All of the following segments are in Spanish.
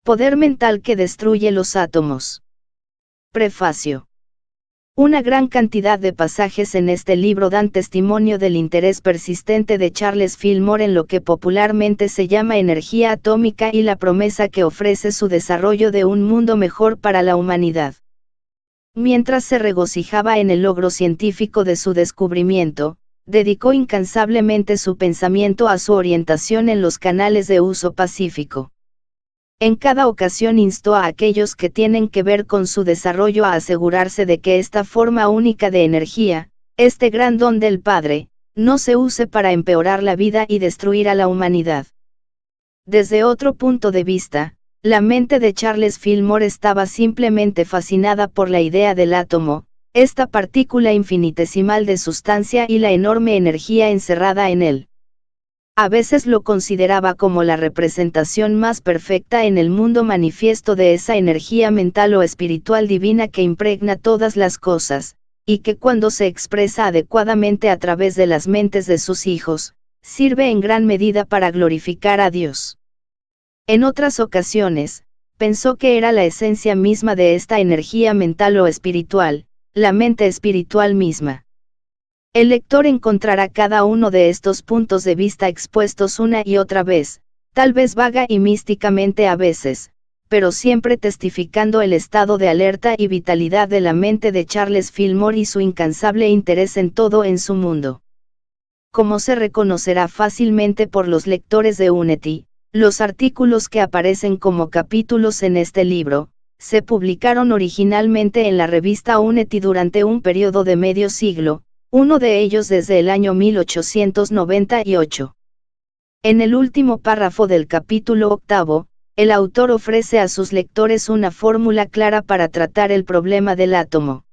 Poder mental que destruye los átomos. Prefacio. Una gran cantidad de pasajes en este libro dan testimonio del interés persistente de Charles Fillmore en lo que popularmente se llama energía atómica y la promesa que ofrece su desarrollo de un mundo mejor para la humanidad. Mientras se regocijaba en el logro científico de su descubrimiento, dedicó incansablemente su pensamiento a su orientación en los canales de uso pacífico. En cada ocasión instó a aquellos que tienen que ver con su desarrollo a asegurarse de que esta forma única de energía, este gran don del Padre, no se use para empeorar la vida y destruir a la humanidad. Desde otro punto de vista, la mente de Charles Fillmore estaba simplemente fascinada por la idea del átomo, esta partícula infinitesimal de sustancia y la enorme energía encerrada en él. A veces lo consideraba como la representación más perfecta en el mundo manifiesto de esa energía mental o espiritual divina que impregna todas las cosas, y que cuando se expresa adecuadamente a través de las mentes de sus hijos, sirve en gran medida para glorificar a Dios. En otras ocasiones, pensó que era la esencia misma de esta energía mental o espiritual, la mente espiritual misma. El lector encontrará cada uno de estos puntos de vista expuestos una y otra vez, tal vez vaga y místicamente a veces, pero siempre testificando el estado de alerta y vitalidad de la mente de Charles Fillmore y su incansable interés en todo en su mundo. Como se reconocerá fácilmente por los lectores de Unity, los artículos que aparecen como capítulos en este libro, se publicaron originalmente en la revista Unity durante un periodo de medio siglo, uno de ellos desde el año 1898. En el último párrafo del capítulo 8, el autor ofrece a sus lectores una fórmula clara para tratar el problema del átomo.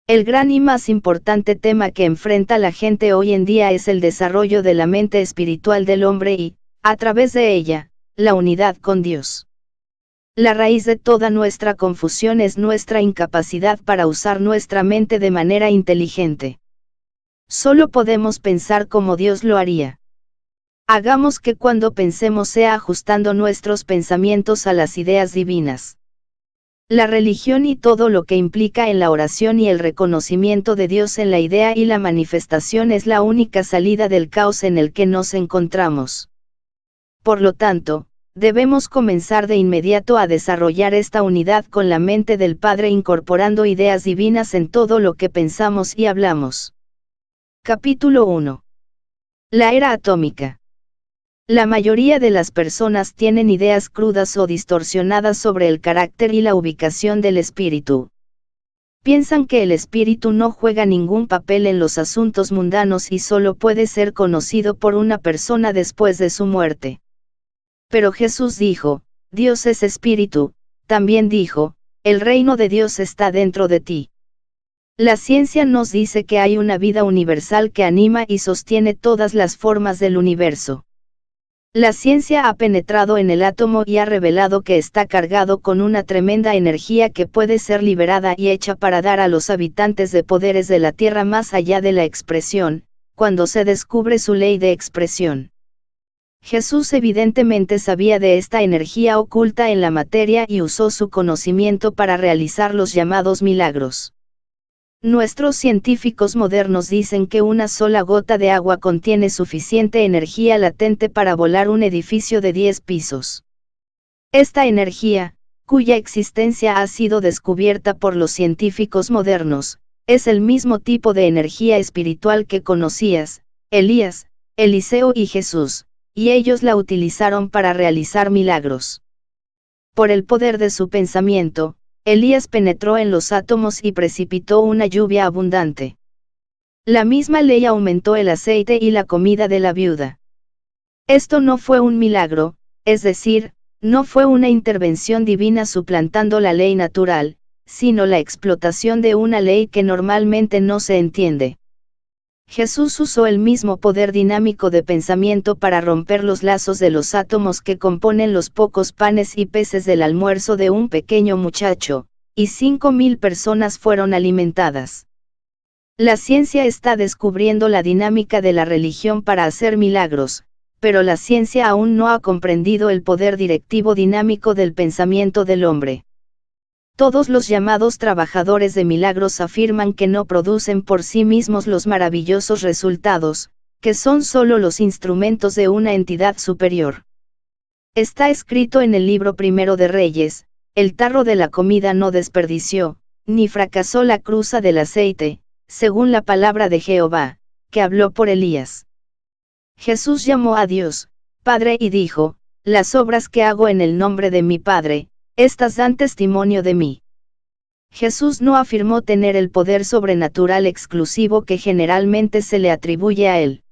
El gran y más importante tema que enfrenta la gente hoy en día es el desarrollo de la mente espiritual del hombre y, a través de ella, la unidad con Dios. La raíz de toda nuestra confusión es nuestra incapacidad para usar nuestra mente de manera inteligente. Solo podemos pensar como Dios lo haría. Hagamos que cuando pensemos sea ajustando nuestros pensamientos a las ideas divinas. La religión y todo lo que implica en la oración y el reconocimiento de Dios en la idea y la manifestación es la única salida del caos en el que nos encontramos. Por lo tanto, debemos comenzar de inmediato a desarrollar esta unidad con la mente del Padre incorporando ideas divinas en todo lo que pensamos y hablamos. Capítulo 1. La era atómica. La mayoría de las personas tienen ideas crudas o distorsionadas sobre el carácter y la ubicación del espíritu. Piensan que el espíritu no juega ningún papel en los asuntos mundanos y solo puede ser conocido por una persona después de su muerte. Pero Jesús dijo, Dios es espíritu, también dijo, el reino de Dios está dentro de ti. La ciencia nos dice que hay una vida universal que anima y sostiene todas las formas del universo. La ciencia ha penetrado en el átomo y ha revelado que está cargado con una tremenda energía que puede ser liberada y hecha para dar a los habitantes de poderes de la Tierra más allá de la expresión, cuando se descubre su ley de expresión. Jesús evidentemente sabía de esta energía oculta en la materia y usó su conocimiento para realizar los llamados milagros. Nuestros científicos modernos dicen que una sola gota de agua contiene suficiente energía latente para volar un edificio de 10 pisos. Esta energía, cuya existencia ha sido descubierta por los científicos modernos, es el mismo tipo de energía espiritual que conocías, Elías, Eliseo y Jesús, y ellos la utilizaron para realizar milagros. Por el poder de su pensamiento, Elías penetró en los átomos y precipitó una lluvia abundante. La misma ley aumentó el aceite y la comida de la viuda. Esto no fue un milagro, es decir, no fue una intervención divina suplantando la ley natural, sino la explotación de una ley que normalmente no se entiende. Jesús usó el mismo poder dinámico de pensamiento para romper los lazos de los átomos que componen los pocos panes y peces del almuerzo de un pequeño muchacho, y 5.000 personas fueron alimentadas. La ciencia está descubriendo la dinámica de la religión para hacer milagros, pero la ciencia aún no ha comprendido el poder directivo dinámico del pensamiento del hombre. Todos los llamados trabajadores de milagros afirman que no producen por sí mismos los maravillosos resultados, que son solo los instrumentos de una entidad superior. Está escrito en el libro primero de Reyes: el tarro de la comida no desperdició, ni fracasó la cruza del aceite, según la palabra de Jehová, que habló por Elías. Jesús llamó a Dios, Padre, y dijo: las obras que hago en el nombre de mi Padre, estas dan testimonio de mí. Jesús no afirmó tener el poder sobrenatural exclusivo que generalmente se le atribuye a él.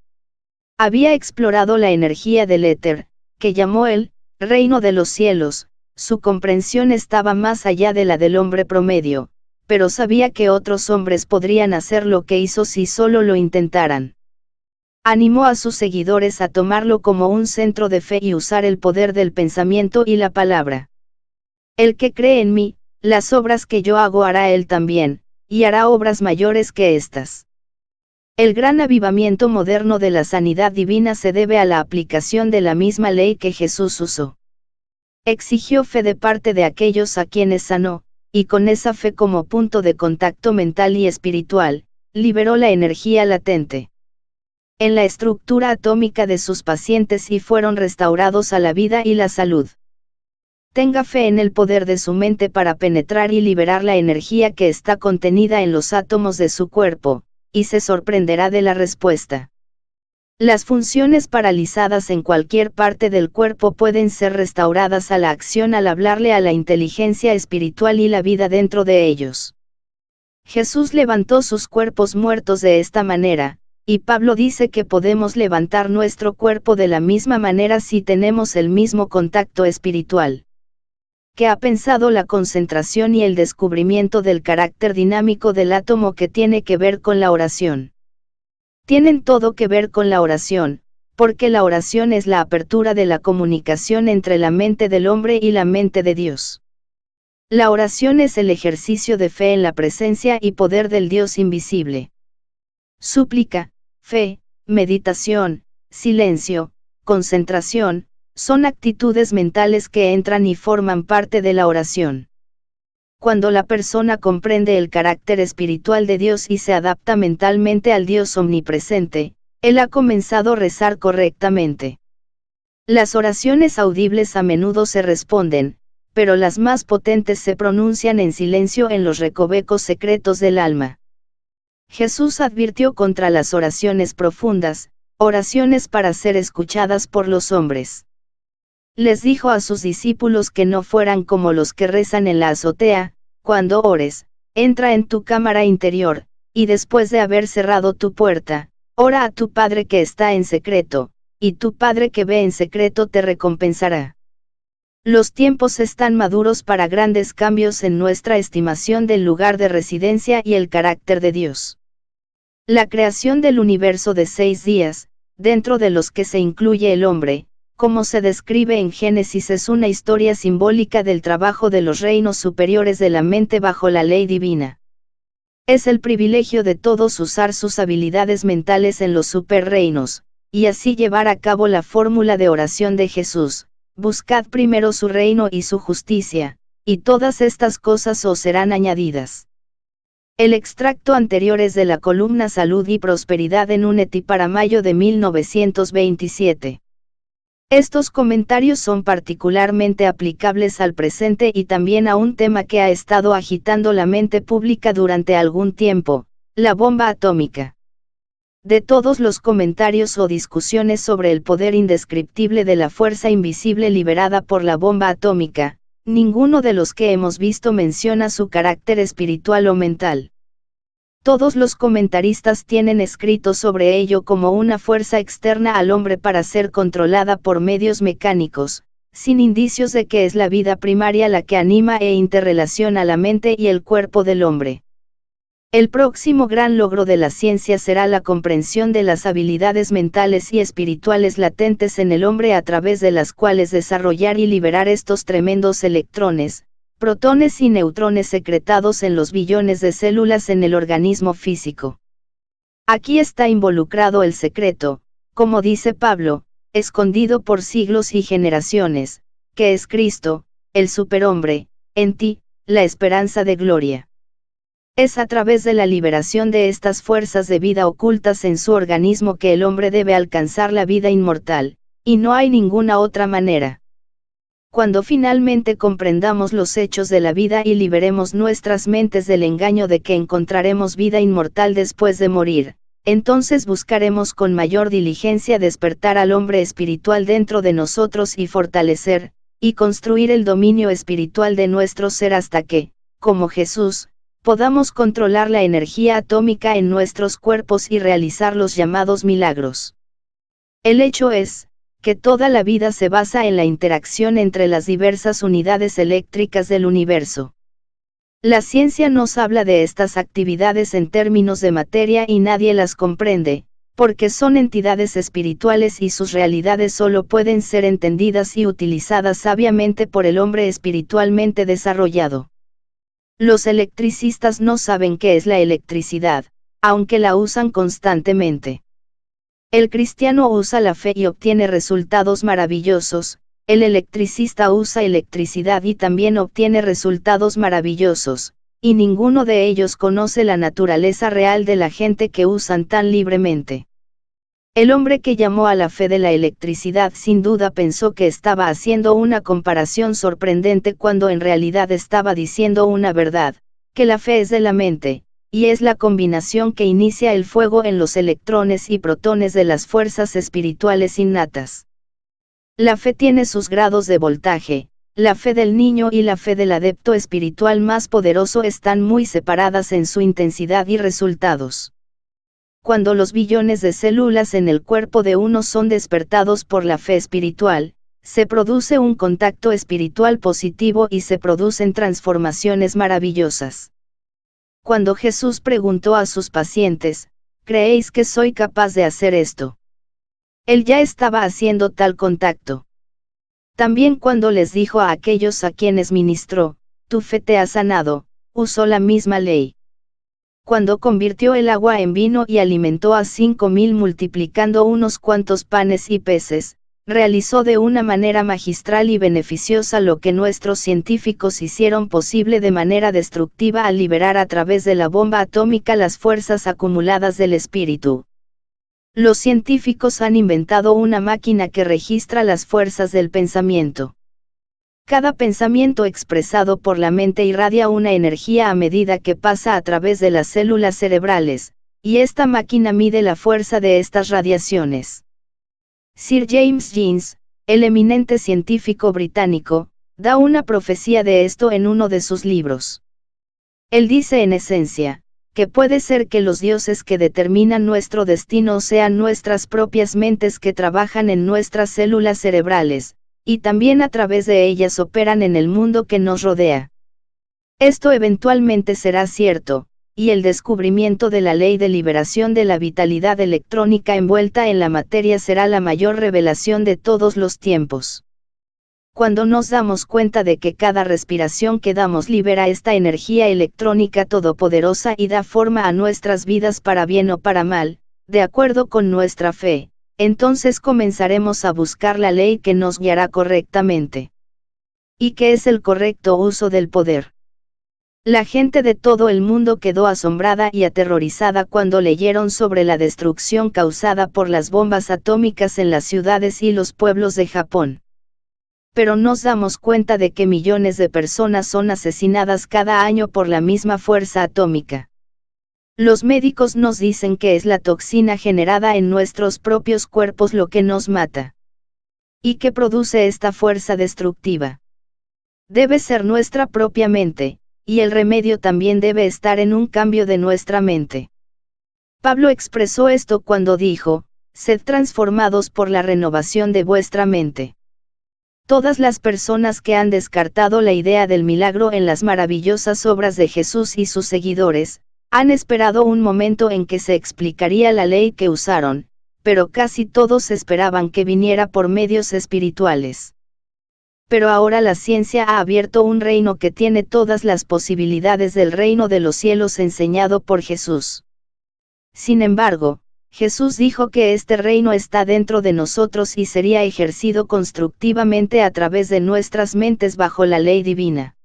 Había explorado la energía del éter, que llamó el reino de los cielos. Su comprensión estaba más allá de la del hombre promedio, pero sabía que otros hombres podrían hacer lo que hizo si solo lo intentaran. Animó a sus seguidores a tomarlo como un centro de fe y usar el poder del pensamiento y la palabra. El que cree en mí, las obras que yo hago hará él también, y hará obras mayores que estas. El gran avivamiento moderno de la sanidad divina se debe a la aplicación de la misma ley que Jesús usó. Exigió fe de parte de aquellos a quienes sanó, y con esa fe como punto de contacto mental y espiritual, liberó la energía latente en la estructura atómica de sus pacientes y fueron restaurados a la vida y la salud. Tenga fe en el poder de su mente para penetrar y liberar la energía que está contenida en los átomos de su cuerpo, y se sorprenderá de la respuesta. Las funciones paralizadas en cualquier parte del cuerpo pueden ser restauradas a la acción al hablarle a la inteligencia espiritual y la vida dentro de ellos. Jesús levantó sus cuerpos muertos de esta manera, y Pablo dice que podemos levantar nuestro cuerpo de la misma manera si tenemos el mismo contacto espiritual. Que ha pensado la concentración y el descubrimiento del carácter dinámico del átomo que tiene que ver con la oración. Tienen todo que ver con la oración, porque la oración es la apertura de la comunicación entre la mente del hombre y la mente de Dios. La oración es el ejercicio de fe en la presencia y poder del Dios invisible. Súplica, fe, meditación, silencio, concentración, son actitudes mentales que entran y forman parte de la oración. Cuando la persona comprende el carácter espiritual de Dios y se adapta mentalmente al Dios omnipresente, él ha comenzado a rezar correctamente. Las oraciones audibles a menudo se responden, pero las más potentes se pronuncian en silencio en los recovecos secretos del alma. Jesús advirtió contra las oraciones profundas, oraciones para ser escuchadas por los hombres. Les dijo a sus discípulos que no fueran como los que rezan en la azotea. Cuando ores, entra en tu cámara interior, y después de haber cerrado tu puerta, ora a tu Padre que está en secreto, y tu Padre que ve en secreto te recompensará. Los tiempos están maduros para grandes cambios en nuestra estimación del lugar de residencia y el carácter de Dios. La creación del universo de 6 días, dentro de los que se incluye el hombre, como se describe en Génesis, es una historia simbólica del trabajo de los reinos superiores de la mente bajo la ley divina. Es el privilegio de todos usar sus habilidades mentales en los superreinos, y así llevar a cabo la fórmula de oración de Jesús: buscad primero su reino y su justicia, y todas estas cosas os serán añadidas. El extracto anterior es de la columna Salud y Prosperidad en UNETI para mayo de 1927. Estos comentarios son particularmente aplicables al presente y también a un tema que ha estado agitando la mente pública durante algún tiempo: la bomba atómica. De todos los comentarios o discusiones sobre el poder indescriptible de la fuerza invisible liberada por la bomba atómica, ninguno de los que hemos visto menciona su carácter espiritual o mental. Todos los comentaristas tienen escrito sobre ello como una fuerza externa al hombre para ser controlada por medios mecánicos, sin indicios de que es la vida primaria la que anima e interrelaciona la mente y el cuerpo del hombre. El próximo gran logro de la ciencia será la comprensión de las habilidades mentales y espirituales latentes en el hombre a través de las cuales desarrollar y liberar estos tremendos electrones, protones y neutrones secretados en los billones de células en el organismo físico. Aquí está involucrado el secreto, como dice Pablo, escondido por siglos y generaciones, que es Cristo, el superhombre, en ti, la esperanza de gloria. Es a través de la liberación de estas fuerzas de vida ocultas en su organismo que el hombre debe alcanzar la vida inmortal, y no hay ninguna otra manera. Cuando finalmente comprendamos los hechos de la vida y liberemos nuestras mentes del engaño de que encontraremos vida inmortal después de morir, entonces buscaremos con mayor diligencia despertar al hombre espiritual dentro de nosotros y fortalecer, y construir el dominio espiritual de nuestro ser hasta que, como Jesús, podamos controlar la energía atómica en nuestros cuerpos y realizar los llamados milagros. El hecho es, que toda la vida se basa en la interacción entre las diversas unidades eléctricas del universo. La ciencia nos habla de estas actividades en términos de materia y nadie las comprende, porque son entidades espirituales y sus realidades solo pueden ser entendidas y utilizadas sabiamente por el hombre espiritualmente desarrollado. Los electricistas no saben qué es la electricidad, aunque la usan constantemente. El cristiano usa la fe y obtiene resultados maravillosos, el electricista usa electricidad y también obtiene resultados maravillosos, y ninguno de ellos conoce la naturaleza real de la gente que usan tan libremente. El hombre que llamó a la fe de la electricidad sin duda pensó que estaba haciendo una comparación sorprendente cuando en realidad estaba diciendo una verdad, que la fe es de la mente, y es la combinación que inicia el fuego en los electrones y protones de las fuerzas espirituales innatas. La fe tiene sus grados de voltaje, la fe del niño y la fe del adepto espiritual más poderoso están muy separadas en su intensidad y resultados. Cuando los billones de células en el cuerpo de uno son despertados por la fe espiritual, se produce un contacto espiritual positivo y se producen transformaciones maravillosas. Cuando Jesús preguntó a sus pacientes, ¿creéis que soy capaz de hacer esto? Él ya estaba haciendo tal contacto. También cuando les dijo a aquellos a quienes ministró, tu fe te ha sanado, usó la misma ley. Cuando convirtió el agua en vino y alimentó a 5.000 multiplicando unos cuantos panes y peces, realizó de una manera magistral y beneficiosa lo que nuestros científicos hicieron posible de manera destructiva al liberar a través de la bomba atómica las fuerzas acumuladas del espíritu. Los científicos han inventado una máquina que registra las fuerzas del pensamiento. Cada pensamiento expresado por la mente irradia una energía a medida que pasa a través de las células cerebrales, y esta máquina mide la fuerza de estas radiaciones. Sir James Jeans, el eminente científico británico, da una profecía de esto en uno de sus libros. Él dice en esencia, que puede ser que los dioses que determinan nuestro destino sean nuestras propias mentes que trabajan en nuestras células cerebrales, y también a través de ellas operan en el mundo que nos rodea. Esto eventualmente será cierto, y el descubrimiento de la ley de liberación de la vitalidad electrónica envuelta en la materia será la mayor revelación de todos los tiempos. Cuando nos damos cuenta de que cada respiración que damos libera esta energía electrónica todopoderosa y da forma a nuestras vidas para bien o para mal, de acuerdo con nuestra fe, entonces comenzaremos a buscar la ley que nos guiará correctamente. ¿Y qué es el correcto uso del poder? La gente de todo el mundo quedó asombrada y aterrorizada cuando leyeron sobre la destrucción causada por las bombas atómicas en las ciudades y los pueblos de Japón. Pero nos damos cuenta de que millones de personas son asesinadas cada año por la misma fuerza atómica. Los médicos nos dicen que es la toxina generada en nuestros propios cuerpos lo que nos mata. ¿Y qué produce esta fuerza destructiva? Debe ser nuestra propia mente, y el remedio también debe estar en un cambio de nuestra mente. Pablo expresó esto cuando dijo, sed transformados por la renovación de vuestra mente. Todas las personas que han descartado la idea del milagro en las maravillosas obras de Jesús y sus seguidores, han esperado un momento en que se explicaría la ley que usaron, pero casi todos esperaban que viniera por medios espirituales. Pero ahora la ciencia ha abierto un reino que tiene todas las posibilidades del reino de los cielos enseñado por Jesús. Sin embargo, Jesús dijo que este reino está dentro de nosotros y sería ejercido constructivamente a través de nuestras mentes bajo la ley divina.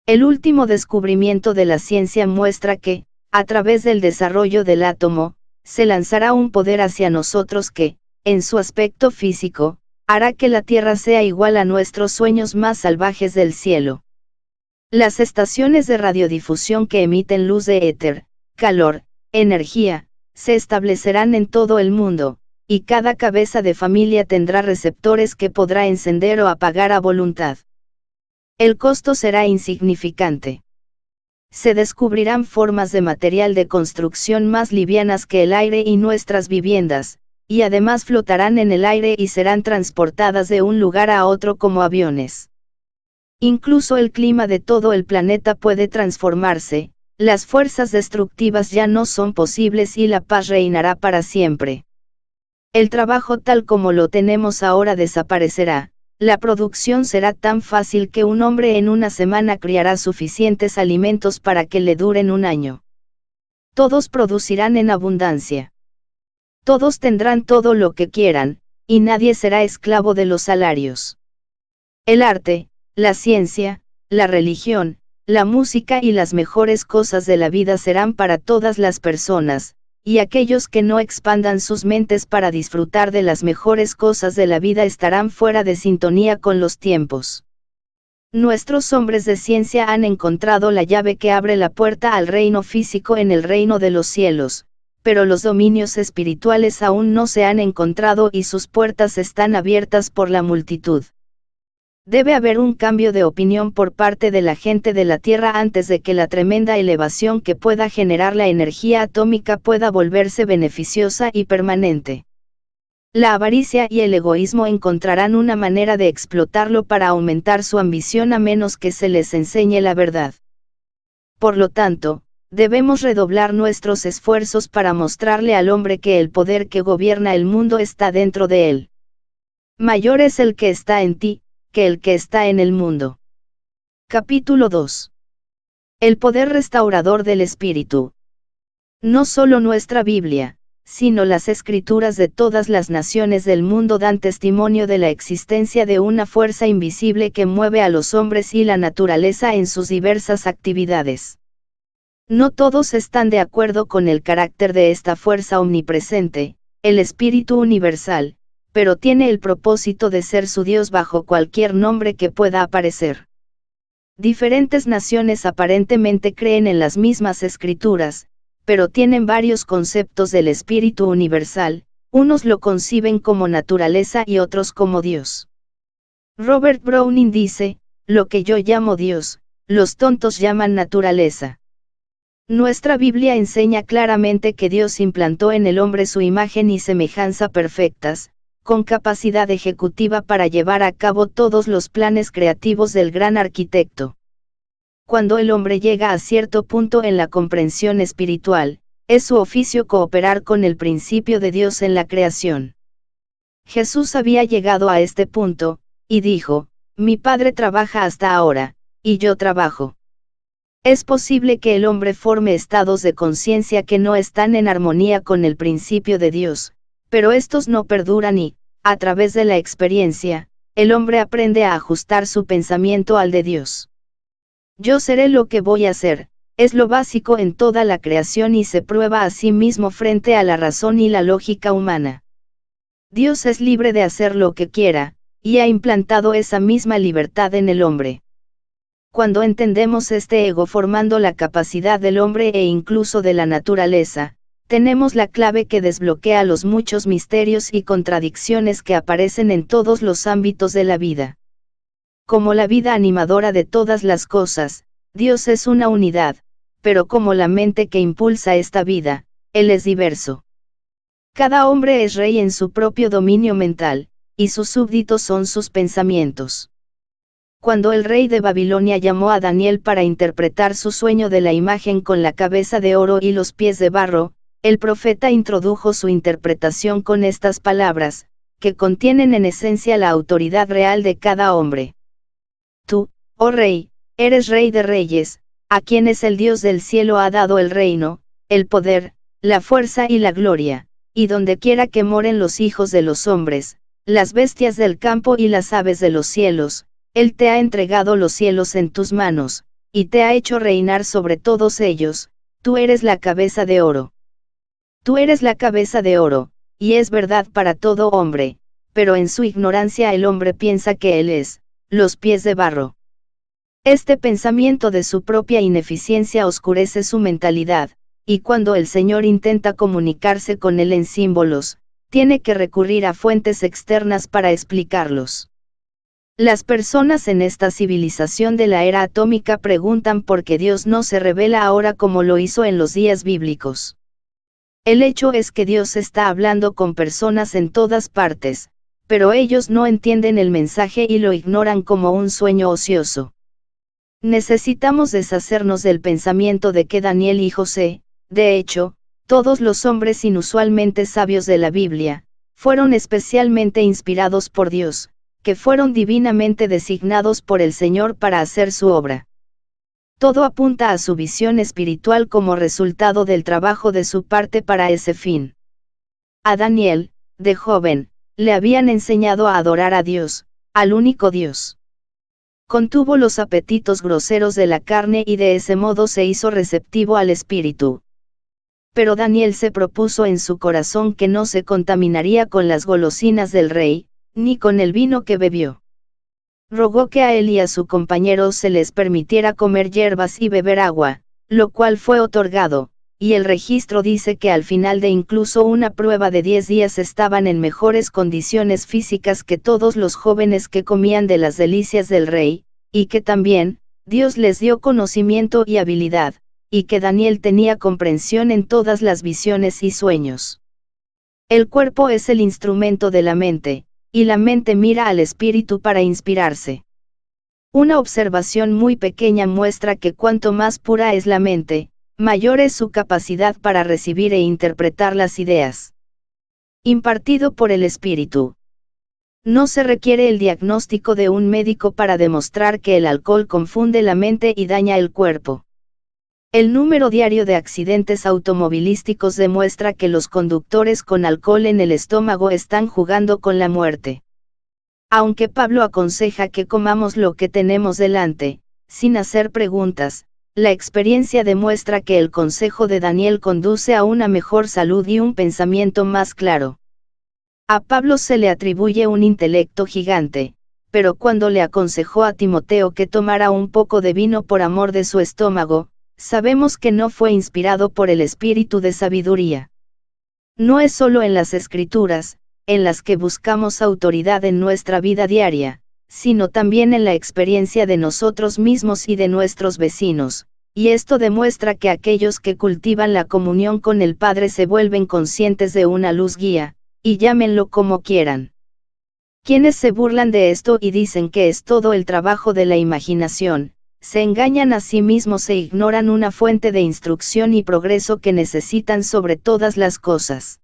El último descubrimiento de la ciencia muestra que, a través del desarrollo del átomo, se lanzará un poder hacia nosotros que, en su aspecto físico, hará que la Tierra sea igual a nuestros sueños más salvajes del cielo. Las estaciones de radiodifusión que emiten luz de éter, calor, energía, se establecerán en todo el mundo, y cada cabeza de familia tendrá receptores que podrá encender o apagar a voluntad. El costo será insignificante. Se descubrirán formas de material de construcción más livianas que el aire y nuestras viviendas, y además flotarán en el aire y serán transportadas de un lugar a otro como aviones. Incluso el clima de todo el planeta puede transformarse, las fuerzas destructivas ya no son posibles y la paz reinará para siempre. El trabajo tal como lo tenemos ahora desaparecerá, la producción será tan fácil que un hombre en una semana criará suficientes alimentos para que le duren un año. Todos producirán en abundancia. Todos tendrán todo lo que quieran, y nadie será esclavo de los salarios. El arte, la ciencia, la religión, la música y las mejores cosas de la vida serán para todas las personas, y aquellos que no expandan sus mentes para disfrutar de las mejores cosas de la vida estarán fuera de sintonía con los tiempos. Nuestros hombres de ciencia han encontrado la llave que abre la puerta al reino físico en el reino de los cielos, pero los dominios espirituales aún no se han encontrado y sus puertas están abiertas por la multitud. Debe haber un cambio de opinión por parte de la gente de la Tierra antes de que la tremenda elevación que pueda generar la energía atómica pueda volverse beneficiosa y permanente. La avaricia y el egoísmo encontrarán una manera de explotarlo para aumentar su ambición a menos que se les enseñe la verdad. Por lo tanto, debemos redoblar nuestros esfuerzos para mostrarle al hombre que el poder que gobierna el mundo está dentro de él. Mayor es el que está en ti, que el que está en el mundo. Capítulo 2. El poder restaurador del Espíritu. No solo nuestra Biblia, sino las escrituras de todas las naciones del mundo dan testimonio de la existencia de una fuerza invisible que mueve a los hombres y la naturaleza en sus diversas actividades. No todos están de acuerdo con el carácter de esta fuerza omnipresente, el Espíritu Universal, pero tiene el propósito de ser su Dios bajo cualquier nombre que pueda aparecer. Diferentes naciones aparentemente creen en las mismas escrituras, pero tienen varios conceptos del Espíritu Universal, unos lo conciben como naturaleza y otros como Dios. Robert Browning dice, lo que yo llamo Dios, los tontos llaman naturaleza. Nuestra Biblia enseña claramente que Dios implantó en el hombre su imagen y semejanza perfectas, con capacidad ejecutiva para llevar a cabo todos los planes creativos del gran arquitecto. Cuando el hombre llega a cierto punto en la comprensión espiritual, es su oficio cooperar con el principio de Dios en la creación. Jesús había llegado a este punto, y dijo, mi Padre trabaja hasta ahora, y yo trabajo. Es posible que el hombre forme estados de conciencia que no están en armonía con el principio de Dios, pero estos no perduran y, a través de la experiencia, el hombre aprende a ajustar su pensamiento al de Dios. Yo seré lo que voy a ser, es lo básico en toda la creación y se prueba a sí mismo frente a la razón y la lógica humana. Dios es libre de hacer lo que quiera, y ha implantado esa misma libertad en el hombre. Cuando entendemos este ego formando la capacidad del hombre e incluso de la naturaleza, tenemos la clave que desbloquea los muchos misterios y contradicciones que aparecen en todos los ámbitos de la vida. Como la vida animadora de todas las cosas, Dios es una unidad, pero como la mente que impulsa esta vida, Él es diverso. Cada hombre es rey en su propio dominio mental, y sus súbditos son sus pensamientos. Cuando el rey de Babilonia llamó a Daniel para interpretar su sueño de la imagen con la cabeza de oro y los pies de barro, el profeta introdujo su interpretación con estas palabras, que contienen en esencia la autoridad real de cada hombre. Tú, oh rey, eres rey de reyes, a quienes el Dios del cielo ha dado el reino, el poder, la fuerza y la gloria, y dondequiera que moren los hijos de los hombres, las bestias del campo y las aves de los cielos, Él te ha entregado los cielos en tus manos, y te ha hecho reinar sobre todos ellos, tú eres la cabeza de oro. Tú eres la cabeza de oro, y es verdad para todo hombre, pero en su ignorancia el hombre piensa que Él es, los pies de barro. Este pensamiento de su propia ineficiencia oscurece su mentalidad, y cuando el Señor intenta comunicarse con él en símbolos, tiene que recurrir a fuentes externas para explicarlos. Las personas en esta civilización de la era atómica preguntan por qué Dios no se revela ahora como lo hizo en los días bíblicos. El hecho es que Dios está hablando con personas en todas partes, pero ellos no entienden el mensaje y lo ignoran como un sueño ocioso. Necesitamos deshacernos del pensamiento de que Daniel y José, de hecho, todos los hombres inusualmente sabios de la Biblia, fueron especialmente inspirados por Dios, que fueron divinamente designados por el Señor para hacer su obra. Todo apunta a su visión espiritual como resultado del trabajo de su parte para ese fin. A Daniel, de joven, le habían enseñado a adorar a Dios, al único Dios. Contuvo los apetitos groseros de la carne y de ese modo se hizo receptivo al Espíritu. Pero Daniel se propuso en su corazón que no se contaminaría con las golosinas del rey, ni con el vino que bebió. Rogó que a él y a su compañero se les permitiera comer hierbas y beber agua, lo cual fue otorgado, y el registro dice que al final de incluso una prueba de 10 días estaban en mejores condiciones físicas que todos los jóvenes que comían de las delicias del rey, y que también, Dios les dio conocimiento y habilidad, y que Daniel tenía comprensión en todas las visiones y sueños. El cuerpo es el instrumento de la mente, y la mente mira al espíritu para inspirarse. Una observación muy pequeña muestra que cuanto más pura es la mente, mayor es su capacidad para recibir e interpretar las ideas. Impartido por el espíritu. No se requiere el diagnóstico de un médico para demostrar que el alcohol confunde la mente y daña el cuerpo. El número diario de accidentes automovilísticos demuestra que los conductores con alcohol en el estómago están jugando con la muerte. Aunque Pablo aconseja que comamos lo que tenemos delante, sin hacer preguntas, la experiencia demuestra que el consejo de Daniel conduce a una mejor salud y un pensamiento más claro. A Pablo se le atribuye un intelecto gigante, pero cuando le aconsejó a Timoteo que tomara un poco de vino por amor de su estómago, sabemos que no fue inspirado por el espíritu de sabiduría. No es solo en las Escrituras, en las que buscamos autoridad en nuestra vida diaria, sino también en la experiencia de nosotros mismos y de nuestros vecinos, y esto demuestra que aquellos que cultivan la comunión con el Padre se vuelven conscientes de una luz guía, y llámenlo como quieran. Quienes se burlan de esto y dicen que es todo el trabajo de la imaginación, se engañan a sí mismos e ignoran una fuente de instrucción y progreso que necesitan sobre todas las cosas.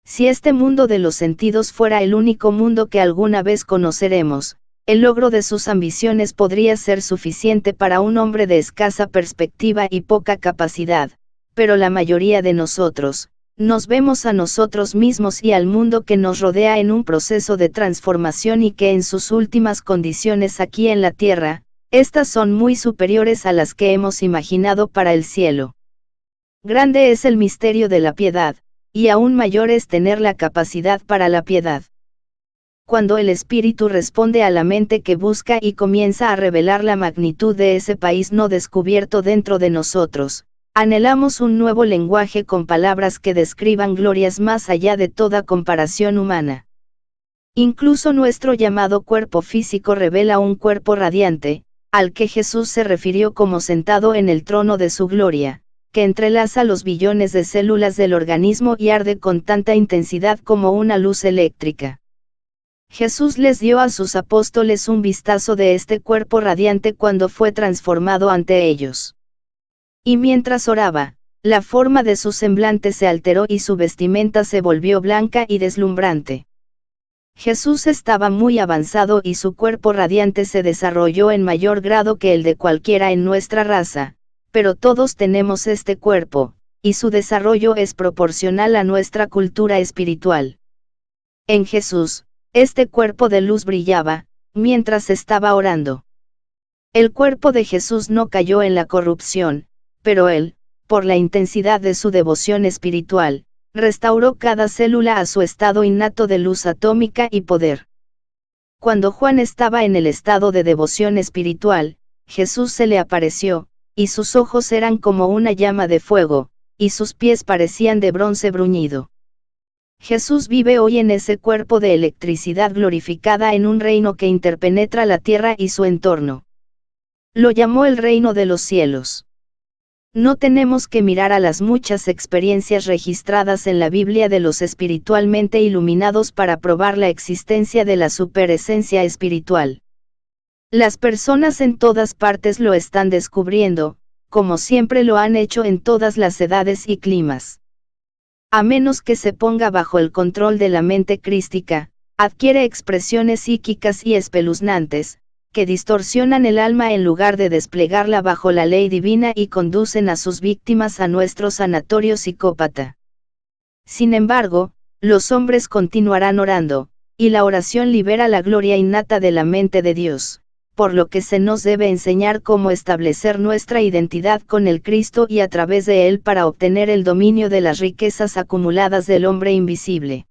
Si este mundo de los sentidos fuera el único mundo que alguna vez conoceremos, el logro de sus ambiciones podría ser suficiente para un hombre de escasa perspectiva y poca capacidad, pero la mayoría de nosotros, nos vemos a nosotros mismos y al mundo que nos rodea en un proceso de transformación y que en sus últimas condiciones aquí en la tierra, estas son muy superiores a las que hemos imaginado para el cielo. Grande es el misterio de la piedad, y aún mayor es tener la capacidad para la piedad. Cuando el espíritu responde a la mente que busca y comienza a revelar la magnitud de ese país no descubierto dentro de nosotros, anhelamos un nuevo lenguaje con palabras que describan glorias más allá de toda comparación humana. Incluso nuestro llamado cuerpo físico revela un cuerpo radiante, al que Jesús se refirió como sentado en el trono de su gloria, que entrelaza los billones de células del organismo y arde con tanta intensidad como una luz eléctrica. Jesús les dio a sus apóstoles un vistazo de este cuerpo radiante cuando fue transformado ante ellos. Y mientras oraba, la forma de su semblante se alteró y su vestimenta se volvió blanca y deslumbrante. Jesús estaba muy avanzado y su cuerpo radiante se desarrolló en mayor grado que el de cualquiera en nuestra raza, pero todos tenemos este cuerpo, y su desarrollo es proporcional a nuestra cultura espiritual. En Jesús, este cuerpo de luz brillaba, mientras estaba orando. El cuerpo de Jesús no cayó en la corrupción, pero él, por la intensidad de su devoción espiritual, restauró cada célula a su estado innato de luz atómica y poder. Cuando Juan estaba en el estado de devoción espiritual, Jesús se le apareció, y sus ojos eran como una llama de fuego, y sus pies parecían de bronce bruñido. Jesús vive hoy en ese cuerpo de electricidad glorificada en un reino que interpenetra la tierra y su entorno. Lo llamó el reino de los cielos. No tenemos que mirar a las muchas experiencias registradas en la Biblia de los espiritualmente iluminados para probar la existencia de la superesencia espiritual. Las personas en todas partes lo están descubriendo, como siempre lo han hecho en todas las edades y climas. A menos que se ponga bajo el control de la mente crística, adquiere expresiones psíquicas y espeluznantes, que distorsionan el alma en lugar de desplegarla bajo la ley divina y conducen a sus víctimas a nuestro sanatorio psicópata. Sin embargo, los hombres continuarán orando, y la oración libera la gloria innata de la mente de Dios, por lo que se nos debe enseñar cómo establecer nuestra identidad con el Cristo y a través de Él para obtener el dominio de las riquezas acumuladas del hombre invisible.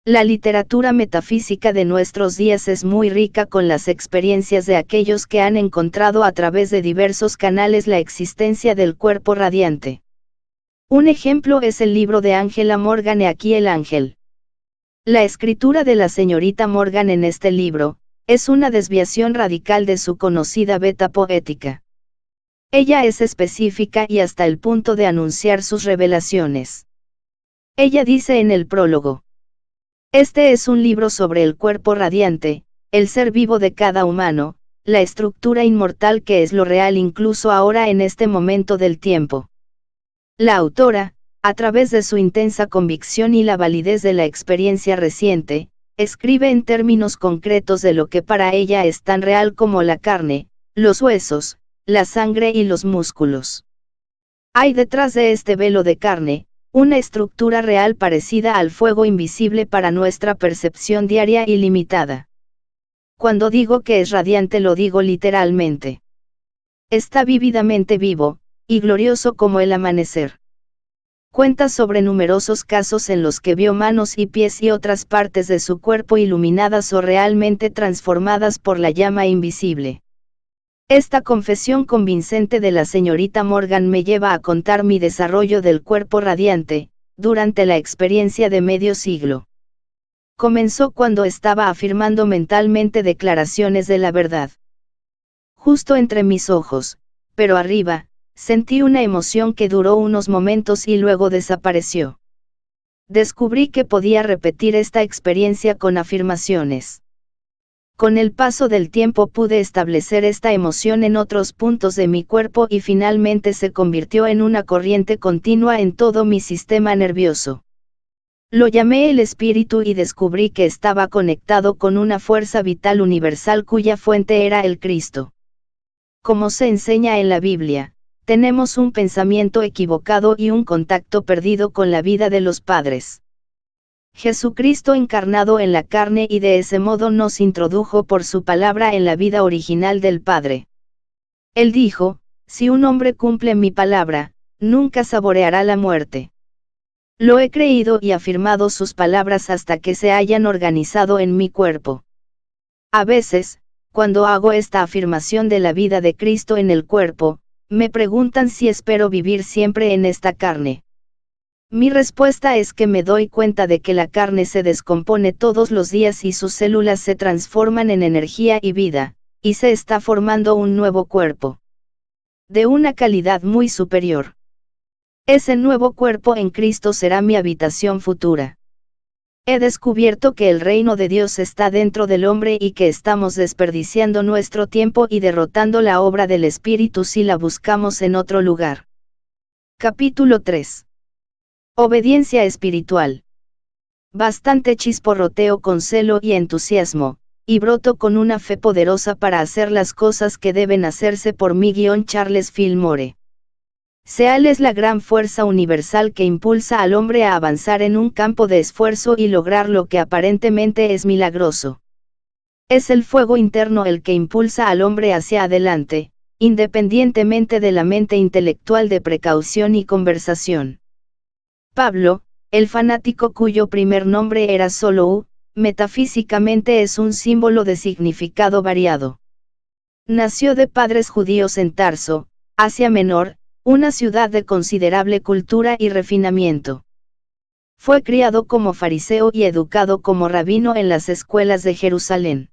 La literatura metafísica de nuestros días es muy rica con las experiencias de aquellos que han encontrado a través de diversos canales la existencia del cuerpo radiante. Un ejemplo es el libro de Angela Morgan He aquí el ángel. La escritura de la señorita Morgan en este libro, es una desviación radical de su conocida beta poética. Ella es específica y hasta el punto de anunciar sus revelaciones. Ella dice en el prólogo: este es un libro sobre el cuerpo radiante, el ser vivo de cada humano, la estructura inmortal que es lo real incluso ahora en este momento del tiempo. La autora, a través de su intensa convicción y la validez de la experiencia reciente, escribe en términos concretos de lo que para ella es tan real como la carne, los huesos, la sangre y los músculos. Hay detrás de este velo de carne, una estructura real parecida al fuego invisible para nuestra percepción diaria y limitada. Cuando digo que es radiante lo digo literalmente. Está vívidamente vivo, y glorioso como el amanecer. Cuenta sobre numerosos casos en los que vio manos y pies y otras partes de su cuerpo iluminadas o realmente transformadas por la llama invisible. Esta confesión convincente de la señorita Morgan me lleva a contar mi desarrollo del cuerpo radiante, durante la experiencia de medio siglo. Comenzó cuando estaba afirmando mentalmente declaraciones de la verdad. Justo entre mis ojos, pero arriba, sentí una emoción que duró unos momentos y luego desapareció. Descubrí que podía repetir esta experiencia con afirmaciones. Con el paso del tiempo pude establecer esta emoción en otros puntos de mi cuerpo y finalmente se convirtió en una corriente continua en todo mi sistema nervioso. Lo llamé el espíritu y descubrí que estaba conectado con una fuerza vital universal cuya fuente era el Cristo. Como se enseña en la Biblia, tenemos un pensamiento equivocado y un contacto perdido con la vida de los padres. Jesucristo encarnado en la carne y de ese modo nos introdujo por su palabra en la vida original del Padre. Él dijo: si un hombre cumple mi palabra, nunca saboreará la muerte. Lo he creído y afirmado sus palabras hasta que se hayan organizado en mi cuerpo. A veces, cuando hago esta afirmación de la vida de Cristo en el cuerpo, me preguntan si espero vivir siempre en esta carne. Mi respuesta es que me doy cuenta de que la carne se descompone todos los días y sus células se transforman en energía y vida, y se está formando un nuevo cuerpo. De una calidad muy superior. Ese nuevo cuerpo en Cristo será mi habitación futura. He descubierto que el reino de Dios está dentro del hombre y que estamos desperdiciando nuestro tiempo y derrotando la obra del Espíritu si la buscamos en otro lugar. Capítulo 3. Obediencia espiritual. Bastante chisporroteo con celo y entusiasmo, y broto con una fe poderosa para hacer las cosas que deben hacerse por mí. Charles Fillmore. Seal es la gran fuerza universal que impulsa al hombre a avanzar en un campo de esfuerzo y lograr lo que aparentemente es milagroso. Es el fuego interno el que impulsa al hombre hacia adelante, independientemente de la mente intelectual de precaución y conversación. Pablo, el fanático cuyo primer nombre era solo U, metafísicamente es un símbolo de significado variado. Nació de padres judíos en Tarso, Asia Menor, una ciudad de considerable cultura y refinamiento. Fue criado como fariseo y educado como rabino en las escuelas de Jerusalén.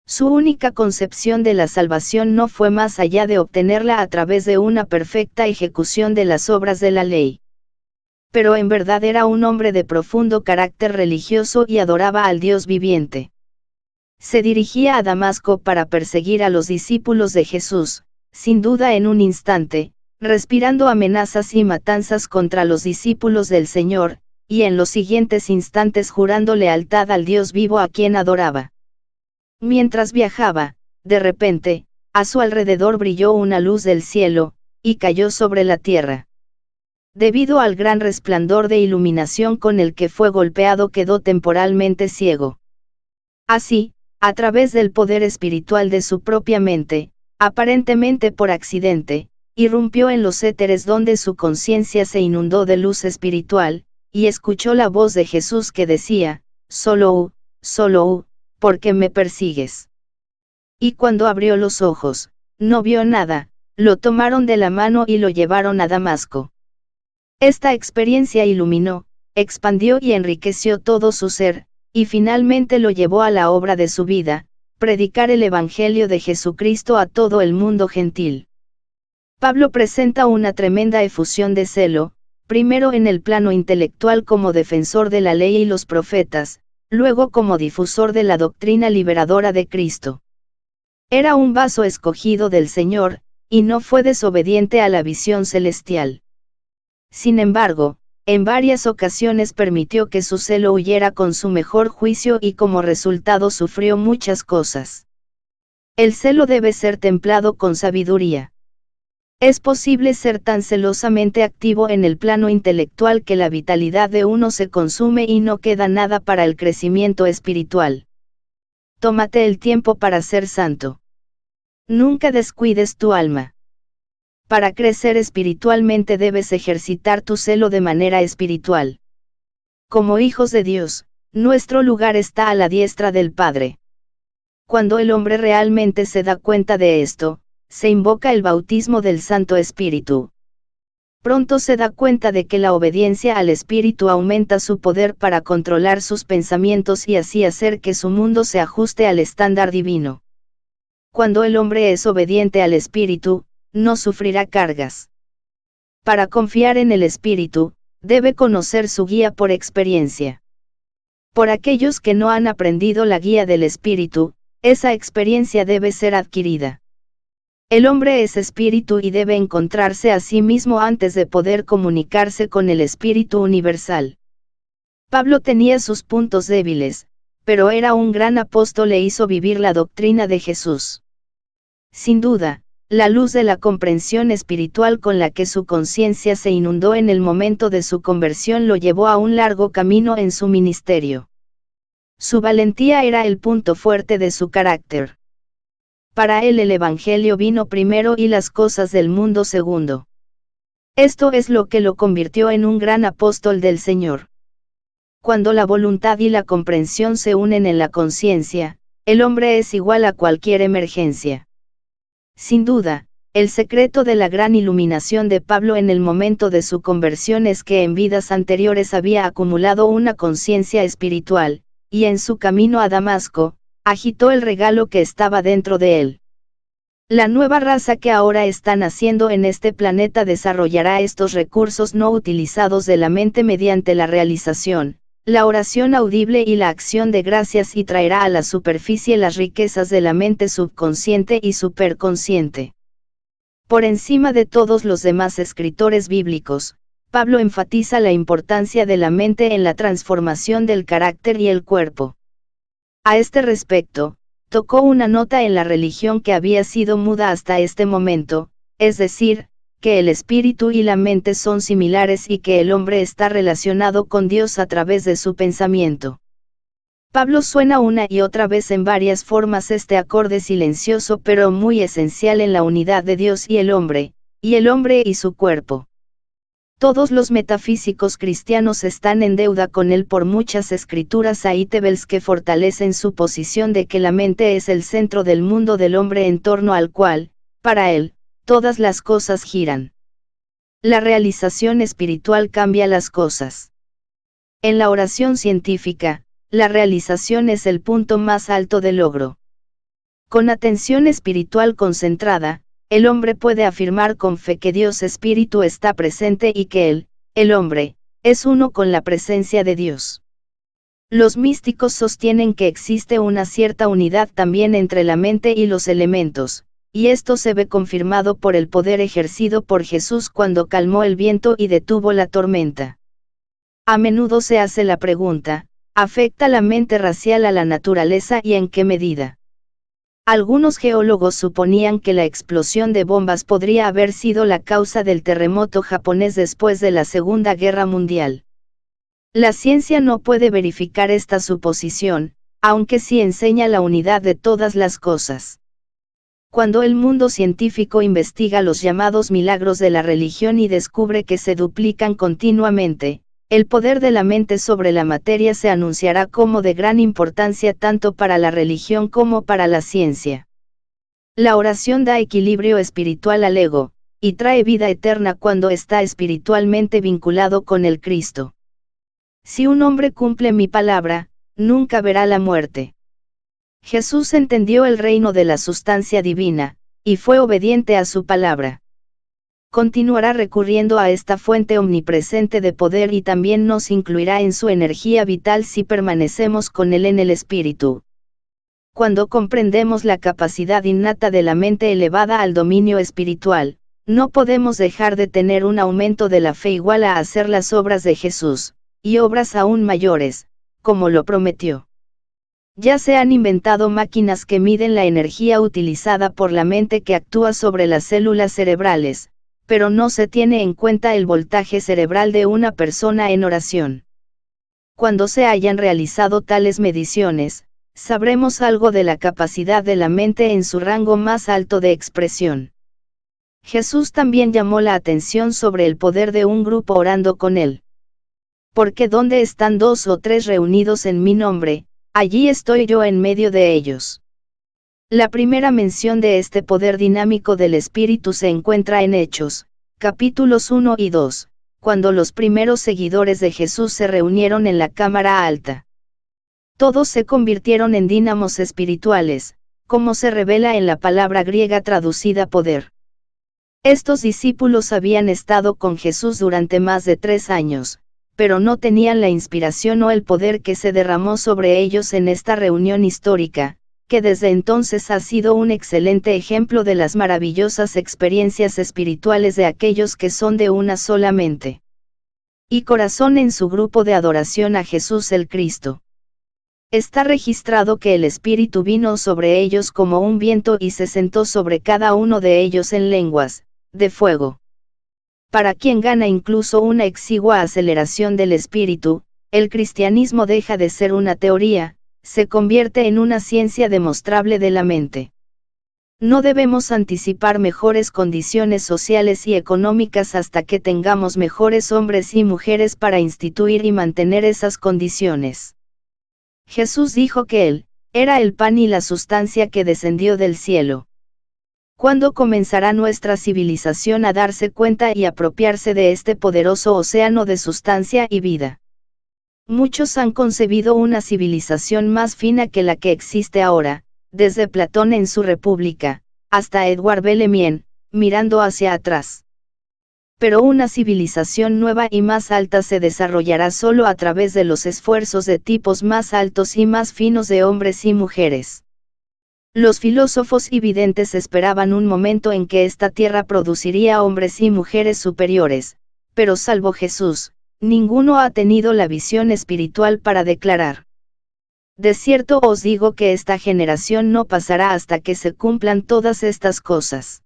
Su única concepción de la salvación no fue más allá de obtenerla a través de una perfecta ejecución de las obras de la ley. Pero en verdad era un hombre de profundo carácter religioso y adoraba al Dios viviente. Se dirigía a Damasco para perseguir a los discípulos de Jesús, sin duda en un instante, respirando amenazas y matanzas contra los discípulos del Señor, y en los siguientes instantes jurando lealtad al Dios vivo a quien adoraba. Mientras viajaba, de repente, a su alrededor brilló una luz del cielo, y cayó sobre la tierra. Debido al gran resplandor de iluminación con el que fue golpeado quedó temporalmente ciego. Así, a través del poder espiritual de su propia mente, aparentemente por accidente, irrumpió en los éteres donde su conciencia se inundó de luz espiritual, y escuchó la voz de Jesús que decía, solo U, ¿por qué me persigues? Y cuando abrió los ojos, no vio nada, lo tomaron de la mano y lo llevaron a Damasco. Esta experiencia iluminó, expandió y enriqueció todo su ser, y finalmente lo llevó a la obra de su vida, predicar el Evangelio de Jesucristo a todo el mundo gentil. Pablo presenta una tremenda efusión de celo, primero en el plano intelectual como defensor de la ley y los profetas, luego como difusor de la doctrina liberadora de Cristo. Era un vaso escogido del Señor, y no fue desobediente a la visión celestial. Sin embargo, en varias ocasiones permitió que su celo huyera con su mejor juicio y como resultado sufrió muchas cosas. El celo debe ser templado con sabiduría. Es posible ser tan celosamente activo en el plano intelectual que la vitalidad de uno se consume y no queda nada para el crecimiento espiritual. Tómate el tiempo para ser santo. Nunca descuides tu alma. Para crecer espiritualmente debes ejercitar tu celo de manera espiritual. Como hijos de Dios, nuestro lugar está a la diestra del Padre. Cuando el hombre realmente se da cuenta de esto, se invoca el bautismo del Santo Espíritu. Pronto se da cuenta de que la obediencia al Espíritu aumenta su poder para controlar sus pensamientos y así hacer que su mundo se ajuste al estándar divino. Cuando el hombre es obediente al Espíritu, no sufrirá cargas. Para confiar en el Espíritu, debe conocer su guía por experiencia. Por aquellos que no han aprendido la guía del Espíritu, esa experiencia debe ser adquirida. El hombre es espíritu y debe encontrarse a sí mismo antes de poder comunicarse con el Espíritu universal. Pablo tenía sus puntos débiles, pero era un gran apóstol e hizo vivir la doctrina de Jesús. Sin duda, la luz de la comprensión espiritual con la que su conciencia se inundó en el momento de su conversión lo llevó a un largo camino en su ministerio. Su valentía era el punto fuerte de su carácter. Para él el Evangelio vino primero y las cosas del mundo segundo. Esto es lo que lo convirtió en un gran apóstol del Señor. Cuando la voluntad y la comprensión se unen en la conciencia, el hombre es igual a cualquier emergencia. Sin duda, el secreto de la gran iluminación de Pablo en el momento de su conversión es que en vidas anteriores había acumulado una conciencia espiritual, y en su camino a Damasco, agitó el regalo que estaba dentro de él. La nueva raza que ahora está naciendo en este planeta desarrollará estos recursos no utilizados de la mente mediante la realización, la oración audible y la acción de gracias y traerá a la superficie las riquezas de la mente subconsciente y superconsciente. Por encima de todos los demás escritores bíblicos, Pablo enfatiza la importancia de la mente en la transformación del carácter y el cuerpo. A este respecto, tocó una nota en la religión que había sido muda hasta este momento, es decir, que el espíritu y la mente son similares y que el hombre está relacionado con Dios a través de su pensamiento. Pablo suena una y otra vez en varias formas este acorde silencioso pero muy esencial en la unidad de Dios y el hombre y su cuerpo. Todos los metafísicos cristianos están en deuda con él por muchas escrituras aítebles que fortalecen su posición de que la mente es el centro del mundo del hombre en torno al cual, para él, todas las cosas giran. La realización espiritual cambia las cosas. En la oración científica, la realización es el punto más alto del logro. Con atención espiritual concentrada, el hombre puede afirmar con fe que Dios Espíritu está presente y que él, el hombre, es uno con la presencia de Dios. Los místicos sostienen que existe una cierta unidad también entre la mente y los elementos, y esto se ve confirmado por el poder ejercido por Jesús cuando calmó el viento y detuvo la tormenta. A menudo se hace la pregunta, ¿afecta la mente racial a la naturaleza y en qué medida? Algunos geólogos suponían que la explosión de bombas podría haber sido la causa del terremoto japonés después de la Segunda Guerra Mundial. La ciencia no puede verificar esta suposición, aunque sí enseña la unidad de todas las cosas. Cuando el mundo científico investiga los llamados milagros de la religión y descubre que se duplican continuamente, el poder de la mente sobre la materia se anunciará como de gran importancia tanto para la religión como para la ciencia. La oración da equilibrio espiritual al ego, y trae vida eterna cuando está espiritualmente vinculado con el Cristo. Si un hombre cumple mi palabra, nunca verá la muerte. Jesús entendió el reino de la sustancia divina, y fue obediente a su palabra. Continuará recurriendo a esta fuente omnipresente de poder y también nos incluirá en su energía vital si permanecemos con él en el espíritu. Cuando comprendemos la capacidad innata de la mente elevada al dominio espiritual, no podemos dejar de tener un aumento de la fe igual a hacer las obras de Jesús, y obras aún mayores, como lo prometió. Ya se han inventado máquinas que miden la energía utilizada por la mente que actúa sobre las células cerebrales, pero no se tiene en cuenta el voltaje cerebral de una persona en oración. Cuando se hayan realizado tales mediciones, sabremos algo de la capacidad de la mente en su rango más alto de expresión. Jesús también llamó la atención sobre el poder de un grupo orando con él. Porque donde están 2 o 3 reunidos en mi nombre, allí estoy yo en medio de ellos. La primera mención de este poder dinámico del Espíritu se encuentra en Hechos, capítulos 1 y 2, cuando los primeros seguidores de Jesús se reunieron en la cámara alta. Todos se convirtieron en dínamos espirituales, como se revela en la palabra griega traducida poder. Estos discípulos habían estado con Jesús durante más de 3 años, pero no tenían la inspiración o el poder que se derramó sobre ellos en esta reunión histórica, que desde entonces ha sido un excelente ejemplo de las maravillosas experiencias espirituales de aquellos que son de una sola mente y corazón en su grupo de adoración a Jesús el Cristo. Está registrado que el Espíritu vino sobre ellos como un viento y se sentó sobre cada uno de ellos en lenguas de fuego. Para quien gana incluso una exigua aceleración del Espíritu, el cristianismo deja de ser una teoría, se convierte en una ciencia demostrable de la mente. No debemos anticipar mejores condiciones sociales y económicas hasta que tengamos mejores hombres y mujeres para instituir y mantener esas condiciones. Jesús dijo que Él era el pan y la sustancia que descendió del cielo. ¿Cuándo comenzará nuestra civilización a darse cuenta y apropiarse de este poderoso océano de sustancia y vida? Muchos han concebido una civilización más fina que la que existe ahora, desde Platón en su República, hasta Edouard Bellemien, mirando hacia atrás. Pero una civilización nueva y más alta se desarrollará solo a través de los esfuerzos de tipos más altos y más finos de hombres y mujeres. Los filósofos y videntes esperaban un momento en que esta tierra produciría hombres y mujeres superiores, pero salvo Jesús, ninguno ha tenido la visión espiritual para declarar: de cierto os digo que esta generación no pasará hasta que se cumplan todas estas cosas.